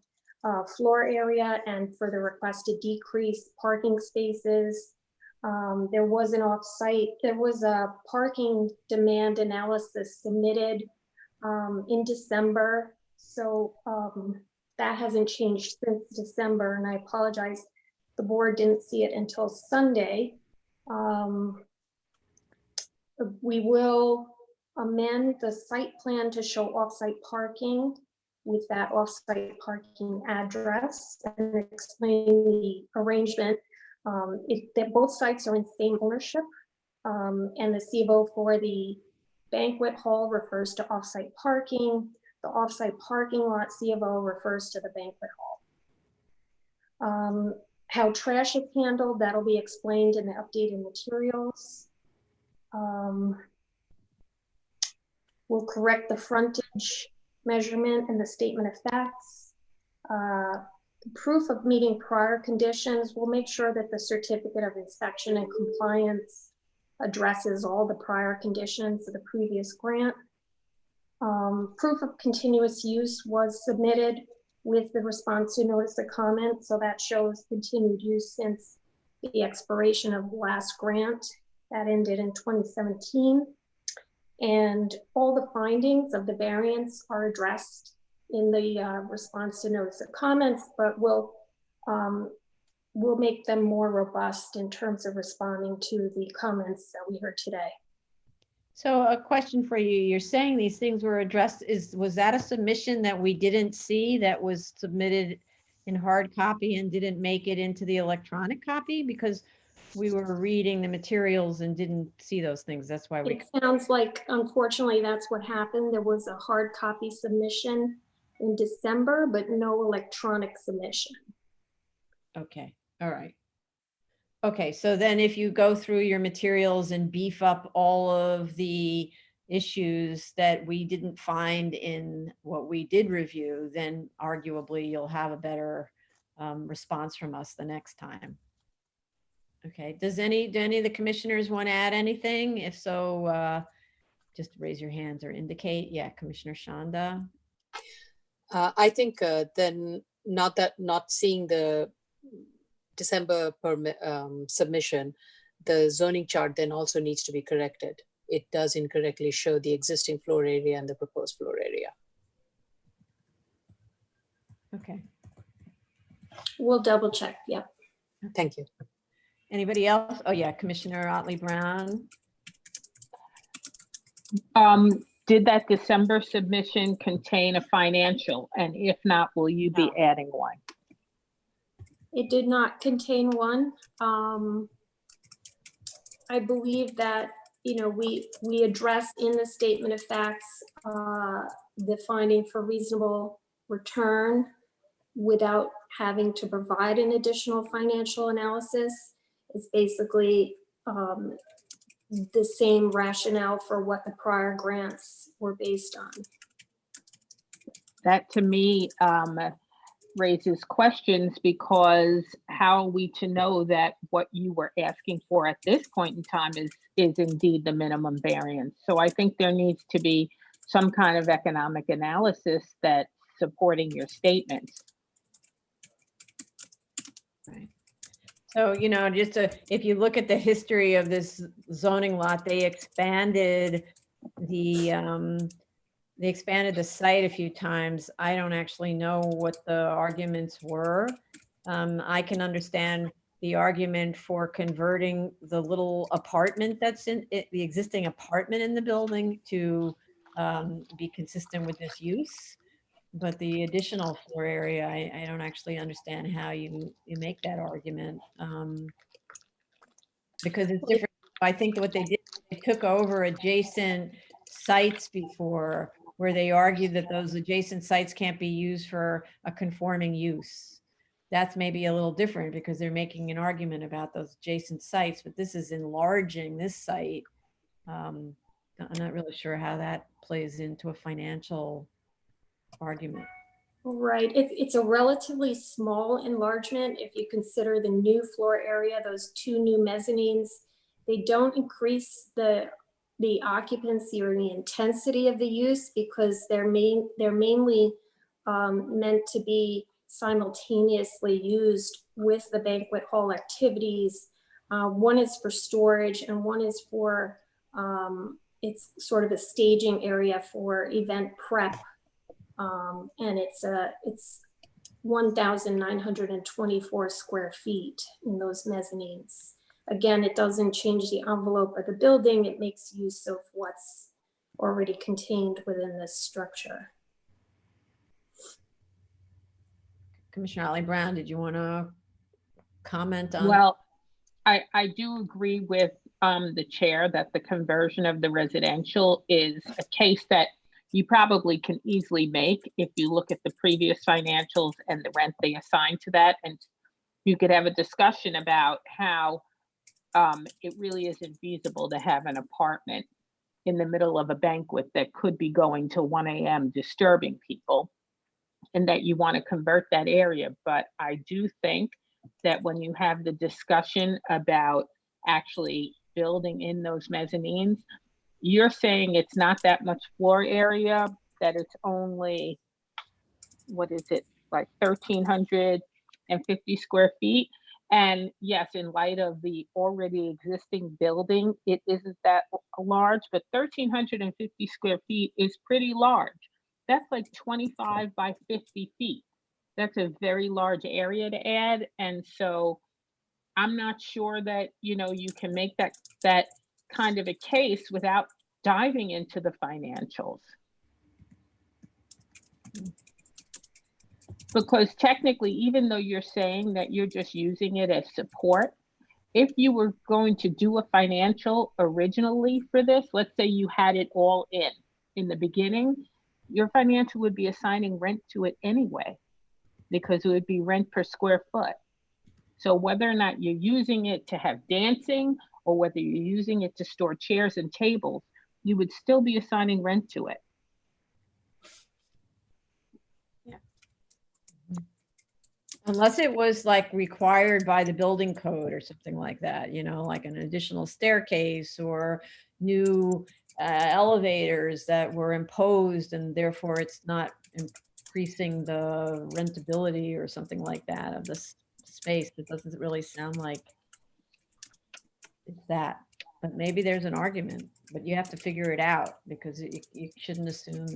floor area and for the requested decrease parking spaces. There was a parking demand analysis submitted in December. So that hasn't changed since December, and I apologize, the board didn't see it until Sunday. We will amend the site plan to show off-site parking with that off-site parking address and explain the arrangement. That both sites are in same ownership, and the CBO for the banquet hall refers to off-site parking. The off-site parking lot CFO refers to the banquet hall. How trash is handled, that'll be explained in the updated materials. We'll correct the frontage measurement in the statement of facts. Proof of meeting prior conditions, we'll make sure that the certificate of inspection and compliance addresses all the prior conditions of the previous grant. Proof of continuous use was submitted with the response to notice of comment, so that shows continued use since the expiration of the last grant that ended in 2017. And all the findings of the variance are addressed in the response to notice of comments, but we'll make them more robust in terms of responding to the comments that we heard today. So a question for you, you're saying these things were addressed, was that a submission that we didn't see that was submitted in hard copy and didn't make it into the electronic copy? Because we were reading the materials and didn't see those things. That's why we. It sounds like, unfortunately, that's what happened. There was a hard copy submission in December, but no electronic submission. Okay, all right. Okay, so then if you go through your materials and beef up all of the issues that we didn't find in what we did review, then arguably you'll have a better response from us the next time. Okay, do any of the commissioners want to add anything? If so, just raise your hands or indicate. Yeah, Commissioner Shanda. I think then not seeing the December submission, the zoning chart then also needs to be corrected. It does incorrectly show the existing floor area and the proposed floor area. Okay. We'll double check. Yep. Thank you. Anybody else? Oh yeah, Commissioner Otley Brown. Did that December submission contain a financial? And if not, will you be adding one? It did not contain one. I believe that, you know, we addressed in the statement of facts the finding for reasonable return without having to provide an additional financial analysis. It's basically the same rationale for what the prior grants were based on. That to me raises questions, because how are we to know that what you were asking for at this point in time is indeed the minimum variance? So I think there needs to be some kind of economic analysis that's supporting your statements. Right. So, you know, if you look at the history of this zoning lot, they expanded the site a few times. I don't actually know what the arguments were. I can understand the argument for converting the little apartment that's in it, the existing apartment in the building, to be consistent with this use. But the additional floor area, I don't actually understand how you make that argument, because it's different. I think what they did, they took over adjacent sites before, where they argued that those adjacent sites can't be used for a conforming use. That's maybe a little different because they're making an argument about those adjacent sites, but this is enlarging this site. I'm not really sure how that plays into a financial argument. Right, it's a relatively small enlargement if you consider the new floor area, those two new mezzanines. They don't increase the occupancy or the intensity of the use, because they're mainly meant to be simultaneously used with the banquet hall activities. One is for storage and one is for, it's sort of a staging area for event prep. And it's 1,924 square feet in those mezzanines. Again, it doesn't change the envelope of the building. It makes use of what's already contained within this structure. Commissioner Otley Brown, did you want to comment on? Well, I do agree with the chair that the conversion of the residential is a case that you probably can easily make if you look at the previous financials and the rent they assigned to that. And you could have a discussion about how it really isn't feasible to have an apartment in the middle of a banquet that could be going till 1 a.m. disturbing people, and that you want to convert that area. But I do think that when you have the discussion about actually building in those mezzanines, you're saying it's not that much floor area, that it's only, what is it, like 1,350 square feet. And yes, in light of the already existing building, it isn't that large, but 1,350 square feet is pretty large. That's like 25 by 50 feet. That's a very large area to add. And so I'm not sure that, you know, you can make that kind of a case without diving into the financials. Because technically, even though you're saying that you're just using it as support, if you were going to do a financial originally for this, let's say you had it all in the beginning, your financial would be assigning rent to it anyway, because it would be rent per square foot. So whether or not you're using it to have dancing or whether you're using it to store chairs and tables, you would still be assigning rent to it. Unless it was like required by the building code or something like that, you know, like an additional staircase or new elevators that were imposed, and therefore it's not increasing the rentability or something like that of this space. It doesn't really sound like it's that, but maybe there's an argument, but you have to figure it out, because you shouldn't assume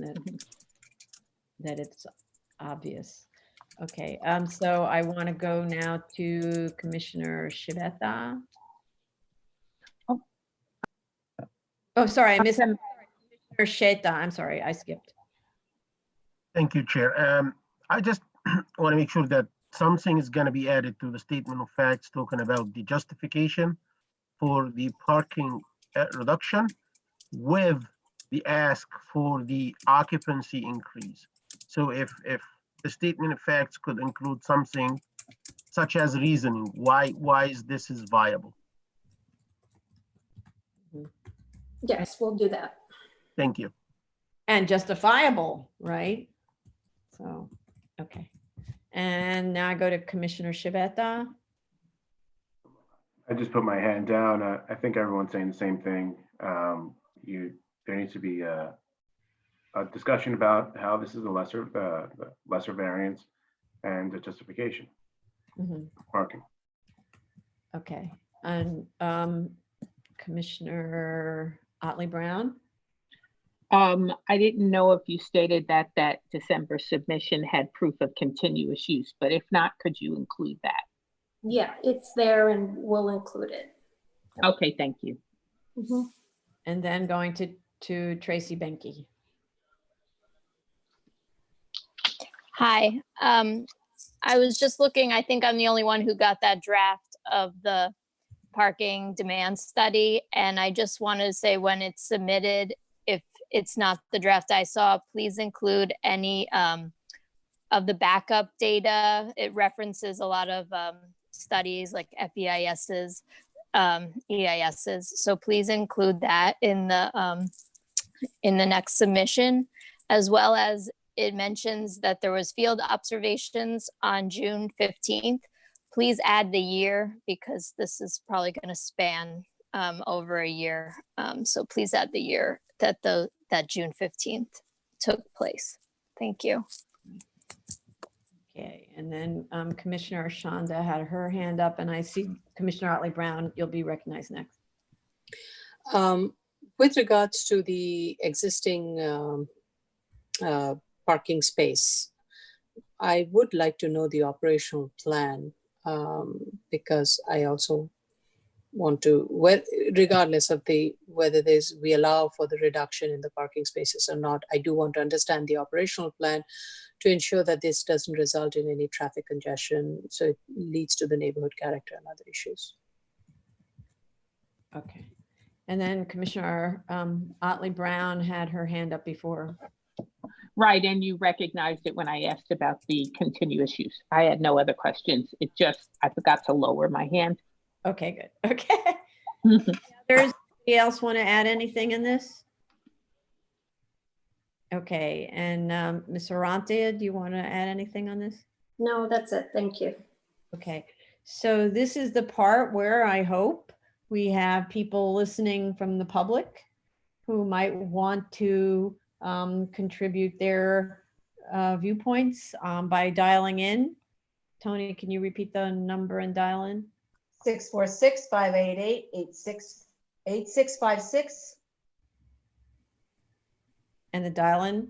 that it's obvious. Okay, so I want to go now to Commissioner Shibeta. Oh, sorry, I missed Commissioner Sheta. I'm sorry, I skipped. Thank you, Chair. I just want to make sure that something is going to be added to the statement of facts talking about the justification for the parking reduction with the ask for the occupancy increase. So if the statement of facts could include something such as reasoning, why is this is viable? Yes, we'll do that. Thank you. And justifiable, right? So, okay. And now I go to Commissioner Shibeta. I just put my hand down. I think everyone's saying the same thing. There needs to be a discussion about how this is a lesser variance and the justification. Parking. Okay, and Commissioner Otley Brown. I didn't know if you stated that December submission had proof of continuous use, but if not, could you include that? Yeah, it's there and we'll include it. Okay, thank you. And then going to Tracy Benke. Hi, I was just looking, I think I'm the only one who got that draft of the parking demand study. And I just wanted to say, when it's submitted, if it's not the draft I saw, please include any of the backup data. It references a lot of studies like FEIS's, EIS's. So please include that in the next submission, as well as it mentions that there was field observations on June 15th. Please add the year, because this is probably going to span over a year. So please add the year that that June 15th took place. Thank you. Okay, and then Commissioner Shanda had her hand up, and I see Commissioner Otley Brown, you'll be recognized next. With regards to the existing parking space, I would like to know the operational plan, because I also want to, regardless of whether we allow for the reduction in the parking spaces or not, I do want to understand the operational plan to ensure that this doesn't result in any traffic congestion, so it leads to the neighborhood character and other issues. Okay, and then Commissioner Otley Brown had her hand up before. Right, and you recognized it when I asked about the continuous use. I had no other questions. It just, I forgot to lower my hand. Okay, good. Okay. Does anybody else want to add anything in this? Okay, and Ms. Arantia, do you want to add anything on this? No, that's it. Thank you. Okay, so this is the part where I hope we have people listening from the public who might want to contribute their viewpoints by dialing in. Tony, can you repeat the number and dial in? 646-588-8656. And the dial in?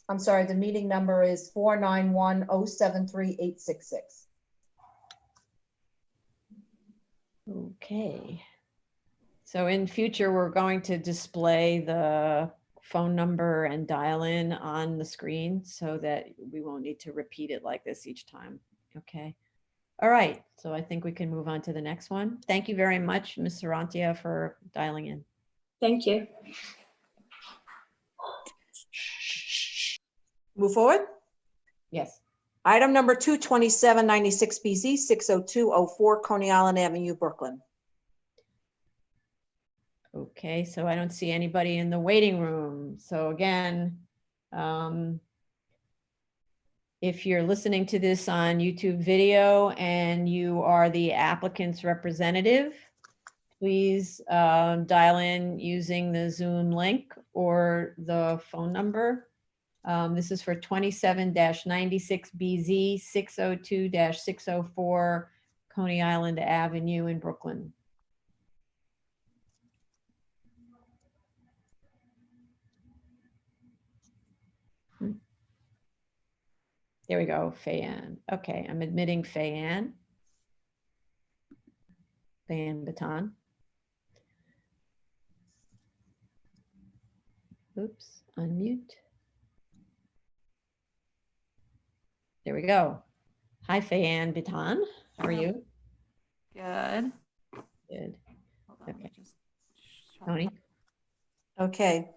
I'm sorry, the meeting number is 491-073-866. Okay. So in future, we're going to display the phone number and dial in on the screen so that we won't need to repeat it like this each time. Okay. All right. So I think we can move on to the next one. Thank you very much, Ms. Sarantia, for dialing in. Thank you. Move forward. Yes. Item number 22796BZ, 60204 Coney Island Avenue, Brooklyn. Okay, so I don't see anybody in the waiting room. So again, if you're listening to this on YouTube video and you are the applicant's representative, please dial in using the Zoom link or the phone number. This is for 27-96BZ 602-604 Coney Island Avenue in Brooklyn. There we go, Fayan. Okay, I'm admitting Fayan. Fayan Baton. Oops, unmute. There we go. Hi, Fayan Baton. How are you? Good. Good. Hold on, let me Okay. just- Tony? Okay,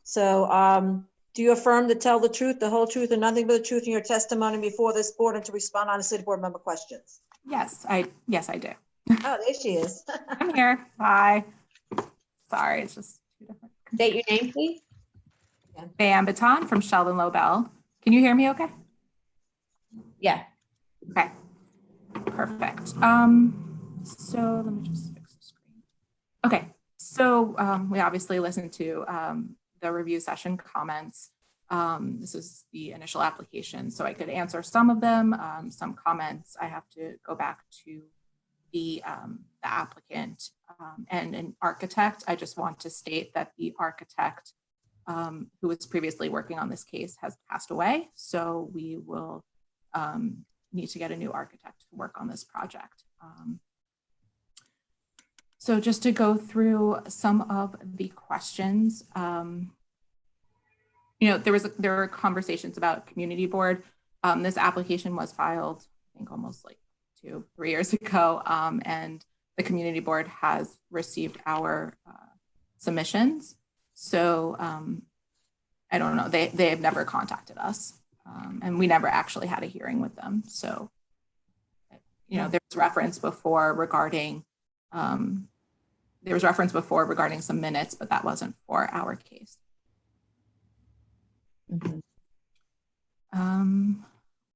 so do you affirm to tell the truth, the whole truth, and nothing but the truth in your testimony before this board and to respond on city board member questions? Yes, I do. Oh, there she is. I'm here. Hi. Sorry, it's just two different. State your name, please. Bam Baton from Sheldon Lobel. Can you hear me okay? Yeah. Okay. Perfect. So let me just fix the screen. Okay. So we obviously listened to the review session comments. This is the initial application, so I could answer some of them. Some comments I have to go back to the applicant and an architect. I just want to state that the architect who was previously working on this case has passed away. So we will need to get a new architect to work on this project. So just to go through some of the questions, there were conversations about community board. This application was filed, I think almost like 2-3 years ago, and the community board has received our submissions. So I don't know, they have never contacted us, and we never actually had a hearing with them. So, there was reference before regarding some minutes, but that wasn't for our case. Mm-hmm. Let's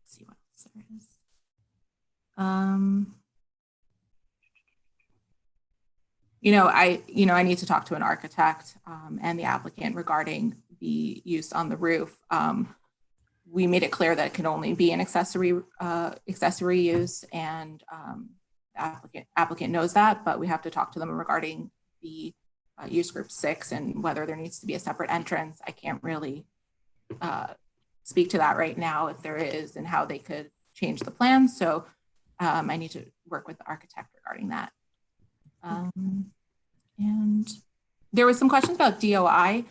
see what else there is. I need to talk to an architect and the applicant regarding the use on the roof. We made it clear that it can only be an accessory use, and the applicant knows that, but we have to talk to them regarding the use group 6 and whether there needs to be a separate entrance. I can't really speak to that right now, if there is, and how they could change the plan. So I need to work with the architect regarding that. And there was some questions about DOI.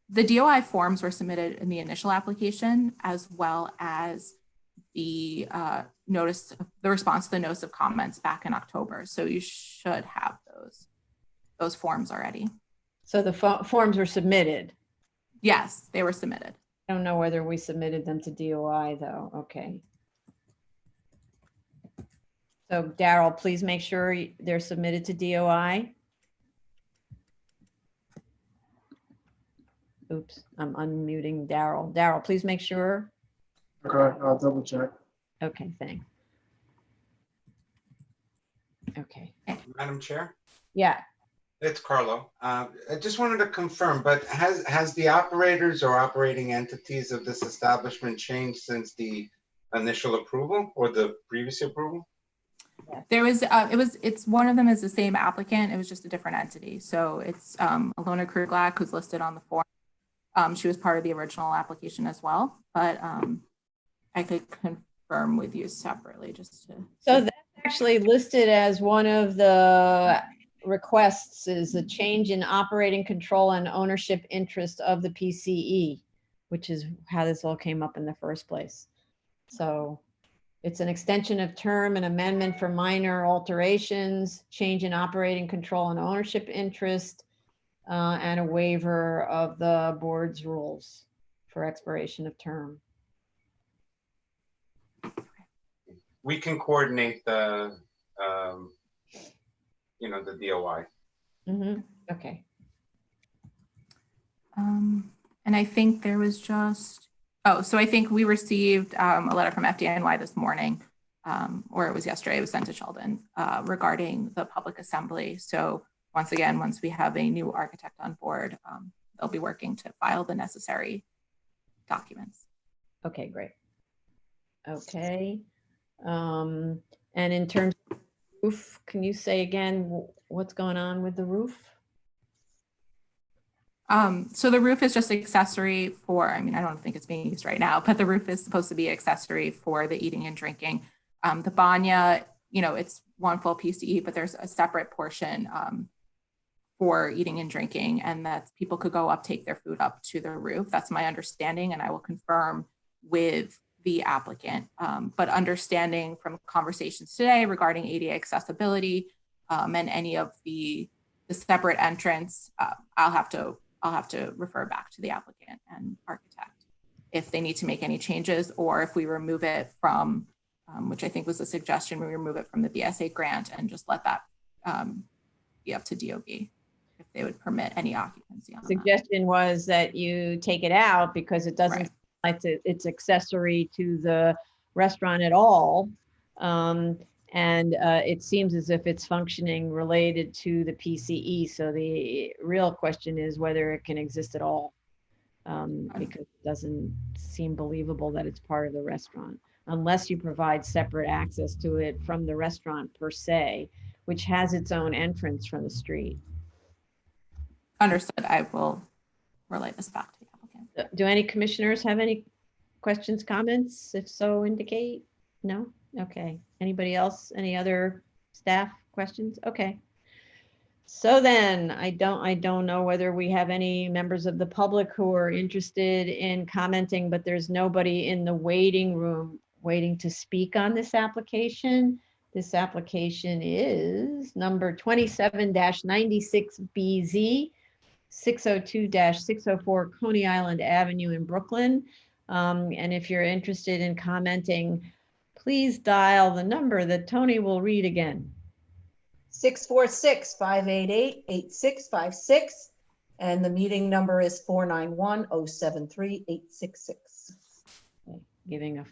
The DOI forms were submitted in the initial application, as well as the response to the notice of comments back in October. So you should have those forms already. So the forms were submitted? Yes, they were submitted. I don't know whether we submitted them to DOI though. Okay. So Daryl, please make sure they're submitted to DOI. Oops, I'm unmuting Daryl. Daryl, please make sure. Okay, I'll double check. Okay, thanks. Okay, Madam Chair, yeah. it's Carlo. I just wanted to confirm, but has the operators or operating entities of this establishment changed since the initial approval or the previous approval? There was, it's one of them is the same applicant. It was just a different entity. So it's Alona Kruglak, who's listed on the form. She was part of the original application as well, but I could confirm with you separately just to. So that's actually listed as one of the requests is a change in operating control and ownership interest of the PCE, which is how this all came up in the first place. So it's an extension of term, an amendment for minor alterations, change in operating control and ownership interest, and a waiver of the board's rules for expiration of term. We can coordinate the, the DOI. Mm-hmm. Okay. And I think there was just, so I think we received a letter from FDNY this morning, or it was yesterday, it was sent to Sheldon, regarding the public assembly. So once again, once we have a new architect on board, they'll be working to file the necessary documents. Okay, great. Okay. And in terms of roof, can you say again what's going on with the roof? So the roof is just accessory for, I mean, I don't think it's being used right now, but the roof is supposed to be accessory for the eating and drinking. The banya, it's one full PCE, but there's a separate portion for eating and drinking, and that people could go up, take their food up to the roof. That's my understanding, and I will confirm with the applicant. But understanding from conversations today regarding ADA accessibility and any of the separate entrance, I'll have to refer back to the applicant and architect if they need to make any changes, or if we remove it from, which I think was a suggestion, we remove it from the BSA grant and just let that be up to DOB if they would permit any occupancy on that. Suggestion was that you take it out because it doesn't, like it's accessory to the restaurant at all. It seems as if it's functioning related to the PCE. So the real question is whether it can exist at all, because it doesn't seem believable that it's part of the restaurant, unless you provide separate access to it from the restaurant per se, which has its own entrance from the street. Understood. I will relay this back to the applicant. Do any commissioners have any questions, comments? If so, indicate. No? Okay. Anybody else? Any other staff questions? Okay. So then I don't know whether we have any members of the public who are interested in commenting, but there's nobody in the waiting room waiting to speak on this application. This application is number 27-96BZ, 602-604 Coney Island Avenue in Brooklyn. And if you're interested in commenting, please dial the number that Tony will read again. 646-588-8656. And the meeting number is 491-073-866. Okay, giving a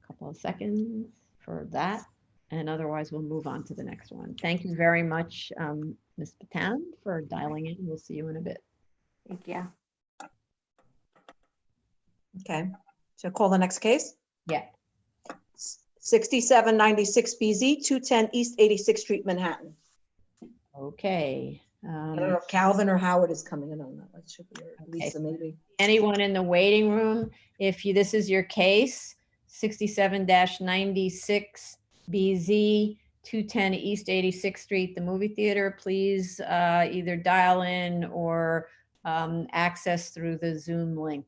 couple of seconds for that. And otherwise we'll move on to the next one. Thank you very much, Ms. Patan, for dialing in. We'll see you in a bit. Thank you. Okay, so call the next case. Yeah. 6796BZ, 210 East 86th Street, Manhattan. Okay. I don't know if Calvin or Howard is coming in on that. That should be, or Lisa maybe. Anyone in the waiting room, if this is your case, 67-96BZ, 210 East 86th Street, the movie theater, please either dial in or access through the Zoom link.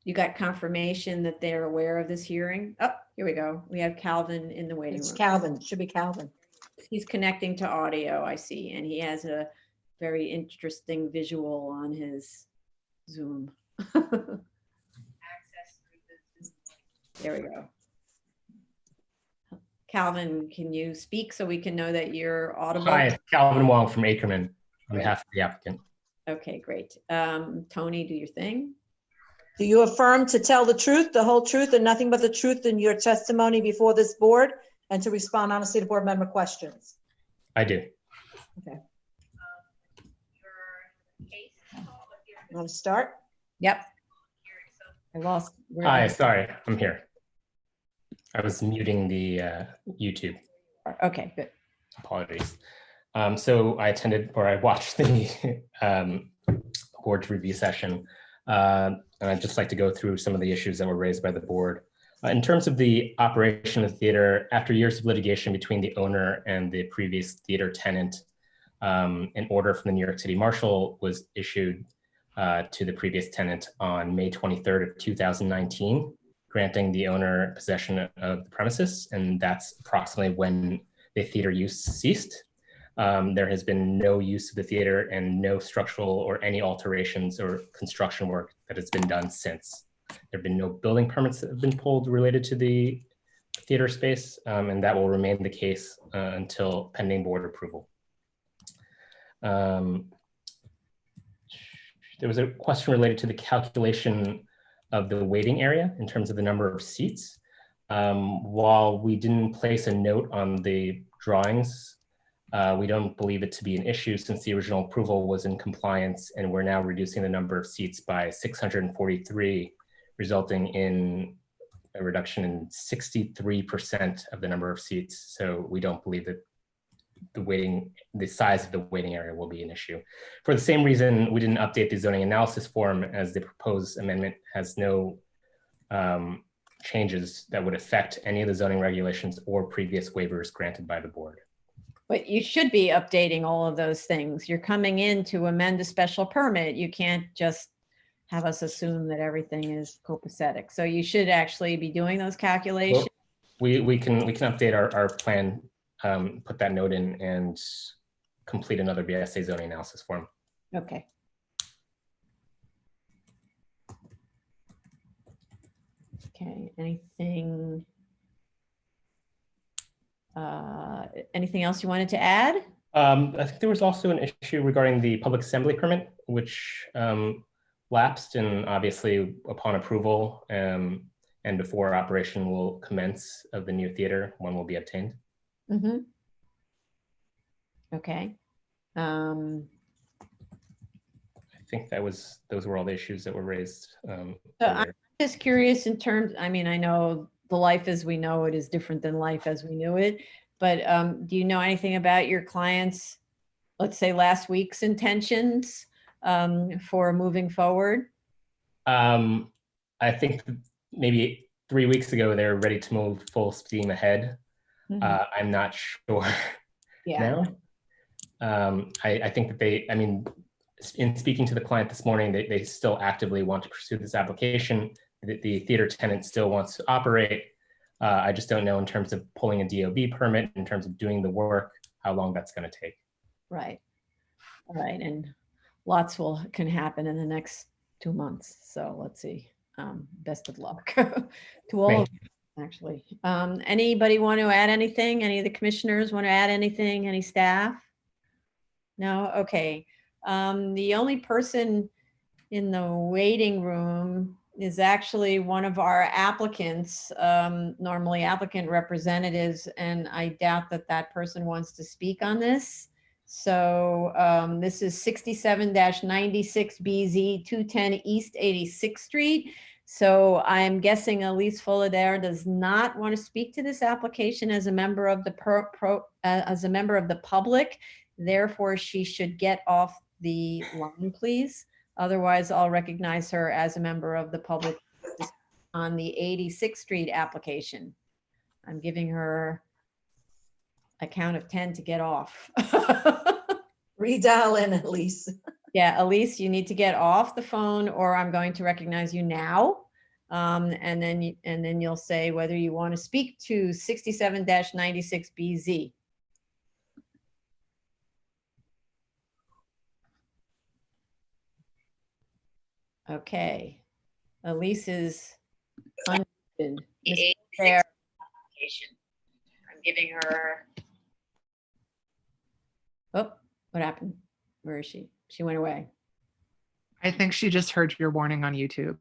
You got confirmation that they're aware of this hearing? Oh, here we go. We have Calvin in the waiting room. It's Calvin, it should be Calvin. He's connecting to audio, I see, and he has a very interesting visual on his Zoom. There we go. Calvin, can you speak so we can know that you're audible? Hi, Calvin Wong from Ackerman on behalf of the applicant. Okay, great. Tony, do your thing. Do you affirm to tell the truth, the whole truth, and nothing but the truth in your testimony before this board, and to respond honestly to board member questions? I do. Okay. You want to start? Yep. I lost. Hi, sorry, I'm here. I was muting the YouTube. Okay, good. Apologies. So I attended, or I watched the board's review session. And I'd just like to go through some of the issues that were raised by the board. In terms of the operation of the theater, after years of litigation between the owner and the previous theater tenant, an order from the New York City Marshal was issued to the previous tenant on May 23rd of 2019, granting the owner possession of the premises, and that's approximately when the theater use ceased. There has been no use of the theater and no structural or any alterations or construction work that has been done since. There have been no building permits that have been pulled related to the theater space, and that will remain the case until pending board approval. There was a question related to the calculation of the waiting area in terms of the number of seats. While we didn't place a note on the drawings, we don't believe it to be an issue since the original approval was in compliance, and we're now reducing the number of seats by 643, resulting in a reduction in 63% of the number of seats. So we don't believe that the size of the waiting area will be an issue. For the same reason, we didn't update the zoning analysis form, as the proposed amendment has no changes that would affect any of the zoning regulations or previous waivers granted by the board. But you should be updating all of those things. You're coming in to amend a special permit. You can't just have us assume that everything is copacetic. So you should actually be doing those calculations. Well, we can update our plan, put that note in, and complete another BSA zoning analysis form. Okay. Okay, anything else you wanted to add? I think there was also an issue regarding the public assembly permit, which lapsed, and obviously upon approval and before operation will commence of the new theater, one will be obtained. Mm-hmm. Okay. I think those were all the issues that were raised. So I'm just curious in terms, I mean, I know the life as we know it is different than life as we knew it, but do you know anything about your clients, let's say last week's intentions for moving forward? I think maybe 3 weeks ago, they were ready to move full steam ahead. Mhm. I'm not sure Yeah. now. I think that I mean, in speaking to the client this morning, they still actively want to pursue this application. The theater tenant still wants to operate. I just don't know in terms of pulling a DOB permit, in terms of doing the work, how long that's going to take. Right. All right. And lots can happen in the next 2 months. So let's see. Best of luck to all of you, actually. Anybody want to add anything? Any of the commissioners want to add anything? Any staff? No? Okay. The only person in the waiting room is actually one of our applicants, normally applicant representatives, and I doubt that that person wants to speak on this. So this is 67-96BZ 210 East 86th Street. So I'm guessing Elise Fullader does not want to speak to this application as a member of the public. Therefore, she should get off the line, please. Otherwise, I'll recognize her as a member of the public on the 86th Street application. I'm giving her a count of 10 to get off. Redial in, Elise. Yeah, Elise, you need to get off the phone, or I'm going to recognize you now. And then you'll say whether you want to speak to 67-96BZ. Okay, Elise is unmuted. Mr. Chair. giving her. Oh, what happened? Where is she? She went away. I think she just heard your warning on YouTube.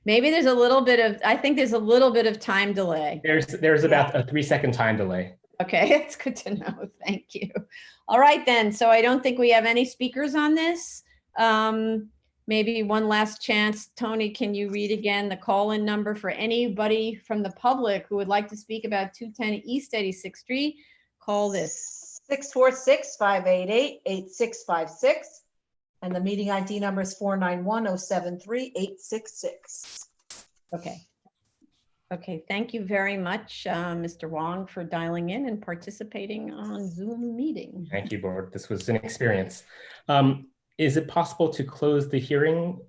Maybe there's a little bit of, I think there's a little bit of time delay. There's about a 3-second time delay. Okay, it's good to know. Thank you. All right then. So I don't think we have any speakers on this. Maybe one last chance. Tony, can you read again the call-in number for anybody from the public who would like to speak about 210 East 86th Street? Call this. 646-588-8656. And the meeting ID number is 491-073-866. Okay. Okay, thank you very much, Mr. Wong, for dialing in and participating on Zoom meeting. Thank you, board. This was an experience. Is it possible to close the hearing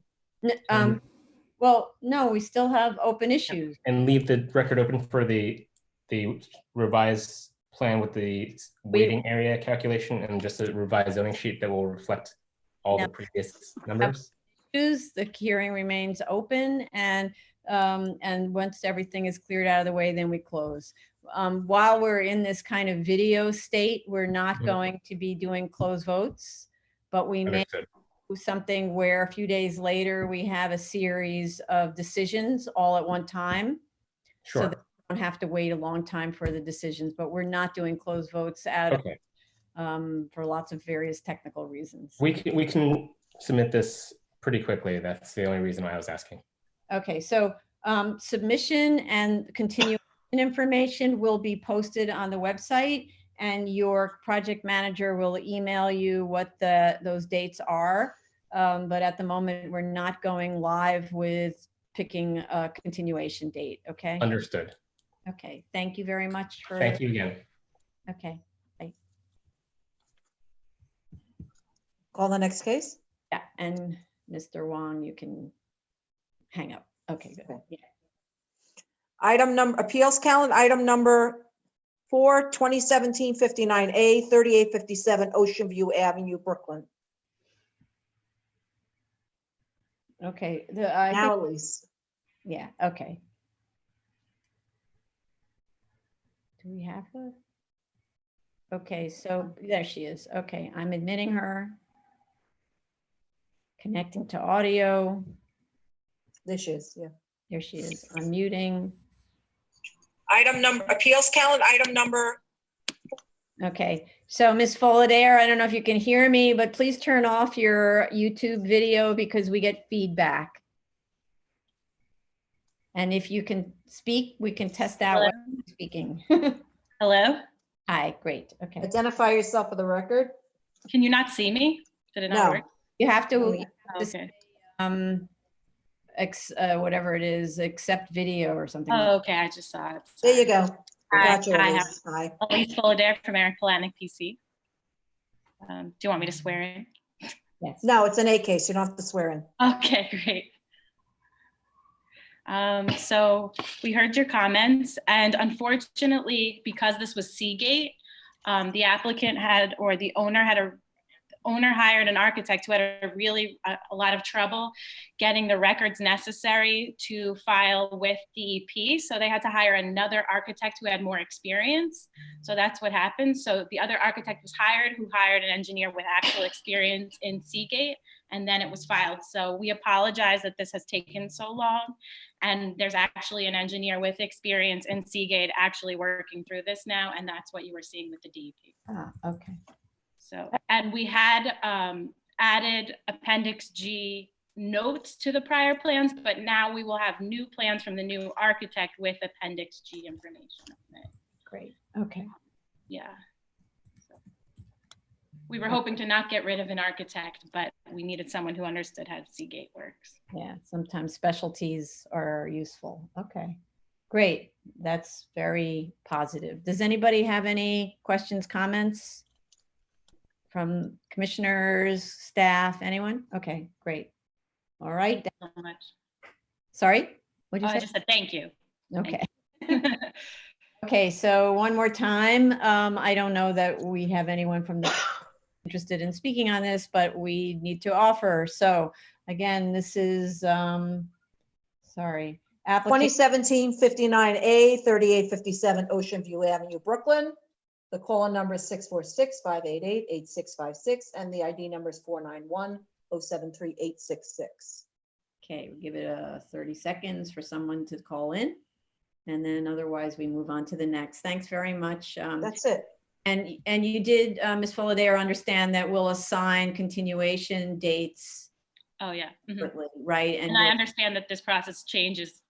Well, no, we still have open issues. and leave the record open for the revised plan with the waiting area calculation and just a revised zoning sheet that will reflect all the previous numbers? The hearing remains open, and once everything is cleared out of the way, then we close. While we're in this kind of video state, we're not going to be doing closed votes, but we may Understood. do something where a few days later we have a series of decisions all at one time. So Sure. that we don't have to wait a long time for the decisions, but we're not doing closed votes out of, Okay. for lots of various technical reasons. We can submit this pretty quickly. That's the only reason why I was asking. Okay, so submission and continuation information will be posted on the website, and your project manager will email you what those dates are. But at the moment, we're not going live with picking a continuation date, okay? Understood. Okay, thank you very much for. Thank you again. Okay, bye. Call the next case. Yeah, and Mr. Wong, you can hang up. Okay, good. Yeah. Item number, appeals calendar, item number 4, 2017-59A, 3857 Ocean View Avenue, Brooklyn. Okay, Now, Elise. yeah, okay. Do we have her? Okay, so there she is. Okay, I'm admitting her. Connecting to audio. There she is, yeah. There she is, unmuting. Item number, appeals calendar, item number. Okay, so Ms. Fullader, I don't know if you can hear me, but please turn off your YouTube video because we get feedback. And if you can speak, we can test out what you're speaking. Hello? Hi, great, okay. Identify yourself for the record. Can you not see me? Did it not No. work? You have to, Okay. whatever it is, accept video or something. Oh, okay, I just saw it. There you go. Hi, Got you, hi, Elise. Hi. Elise Fullader from Eric Polanic PC. Do you want me to swear in? Yes. No, it's an A case. You don't have to swear in. Okay, great. So we heard your comments, and unfortunately, because this was Seagate, the applicant had, or the owner hired an architect who had a lot of trouble getting the records necessary to file with DEP. So they had to hire another architect who had more experience. So that's what happened. So the other architect was hired, who hired an engineer with actual experience in Seagate, and then it was filed. So we apologize that this has taken so long. And there's actually an engineer with experience in Seagate actually working through this now. And that's what you were seeing with the DEP. Ah, okay. So, and we had added Appendix G notes to the prior plans, but now we will have new plans from the new architect with Appendix G information on it. Great, okay. Yeah. So, we were hoping to not get rid of an architect, but we needed someone who understood how Seagate works. Yeah, sometimes specialties are useful. Okay, great. That's very positive. Does anybody have any questions, comments from commissioners, staff, anyone? Okay, great. All right. Thank you so much. Sorry, what did you I say? just said thank you. Okay. Thank you. Okay, so one more time. I don't know that we have anyone from the interested in speaking on this, but we need to offer. So again, this is, sorry, Application 2017-59A, 3857 Ocean View Avenue, Brooklyn. The call-in number is 646-588-8656, and the ID number is 491-073-866. Okay, we'll give it 30 seconds for someone to call in. And then otherwise we move on to the next. Thanks very much. That's it. And you did, Ms. Fullader, understand that we'll assign continuation dates, Oh, yeah. Mhm. separately, right? And I understand that this process changes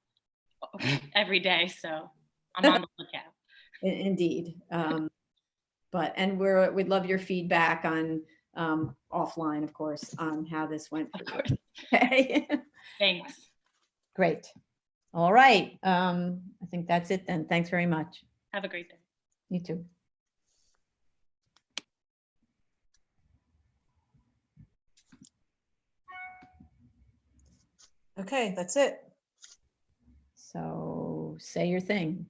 every day, so I'm on the lookout. Indeed. And we'd love your feedback on offline, of course, on how this went. Of course. Okay. Thanks. Great. All right. I think that's it then. Thanks very much. Have a great day. You too. Okay, that's it. So say your thing.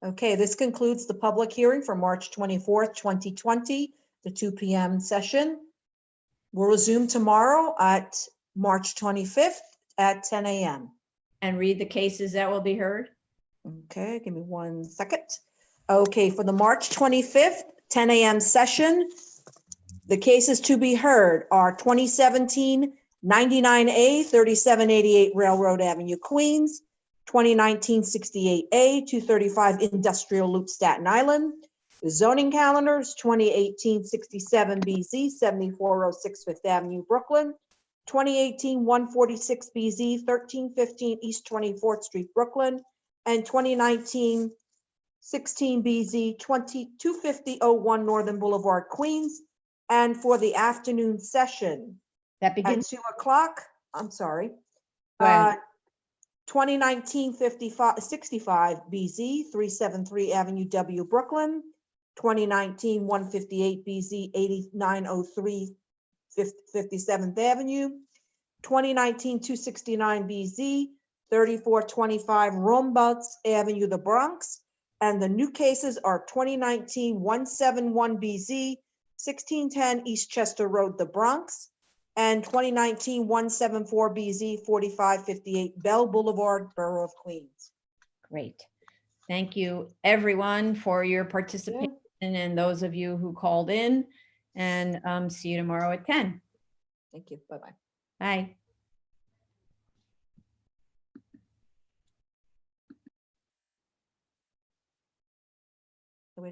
Okay, this concludes the public hearing for March 24th, 2020, the 2 p.m. session. We'll resume tomorrow at March 25th at 10 a.m. And read the cases that will be heard. Okay, give me 1 second. Okay, for the March 25th, 10 a.m. session, the cases to be heard are 2017 99A, 3788 Railroad Avenue, Queens, 2019 68A, 235 Industrial Loop, Staten Island. The zoning calendars, 2018 67BZ, 7406 Fifth Avenue, Brooklyn, 2018 146 BZ, 1315 East 24th Street, Brooklyn, and 2019 16 BZ, 25001 Northern Boulevard, Queens. And for the afternoon session, That at begins. 2 o'clock, I'm sorry. Go ahead. 2019 65 BZ, 373 Avenue W, Brooklyn. 2019 158 BZ, 8903 57th Avenue. 2019 269 BZ, 3425 Rombutts Avenue, the Bronx. And the new cases are 2019 171 BZ, 1610 East Chester Road, the Bronx. And 2019 174 BZ, 4558 Bell Boulevard, Borough of Queens. Great. Thank you, everyone, for your participation and those of you who called in. And see you tomorrow at 10. Thank you. Bye-bye. Bye.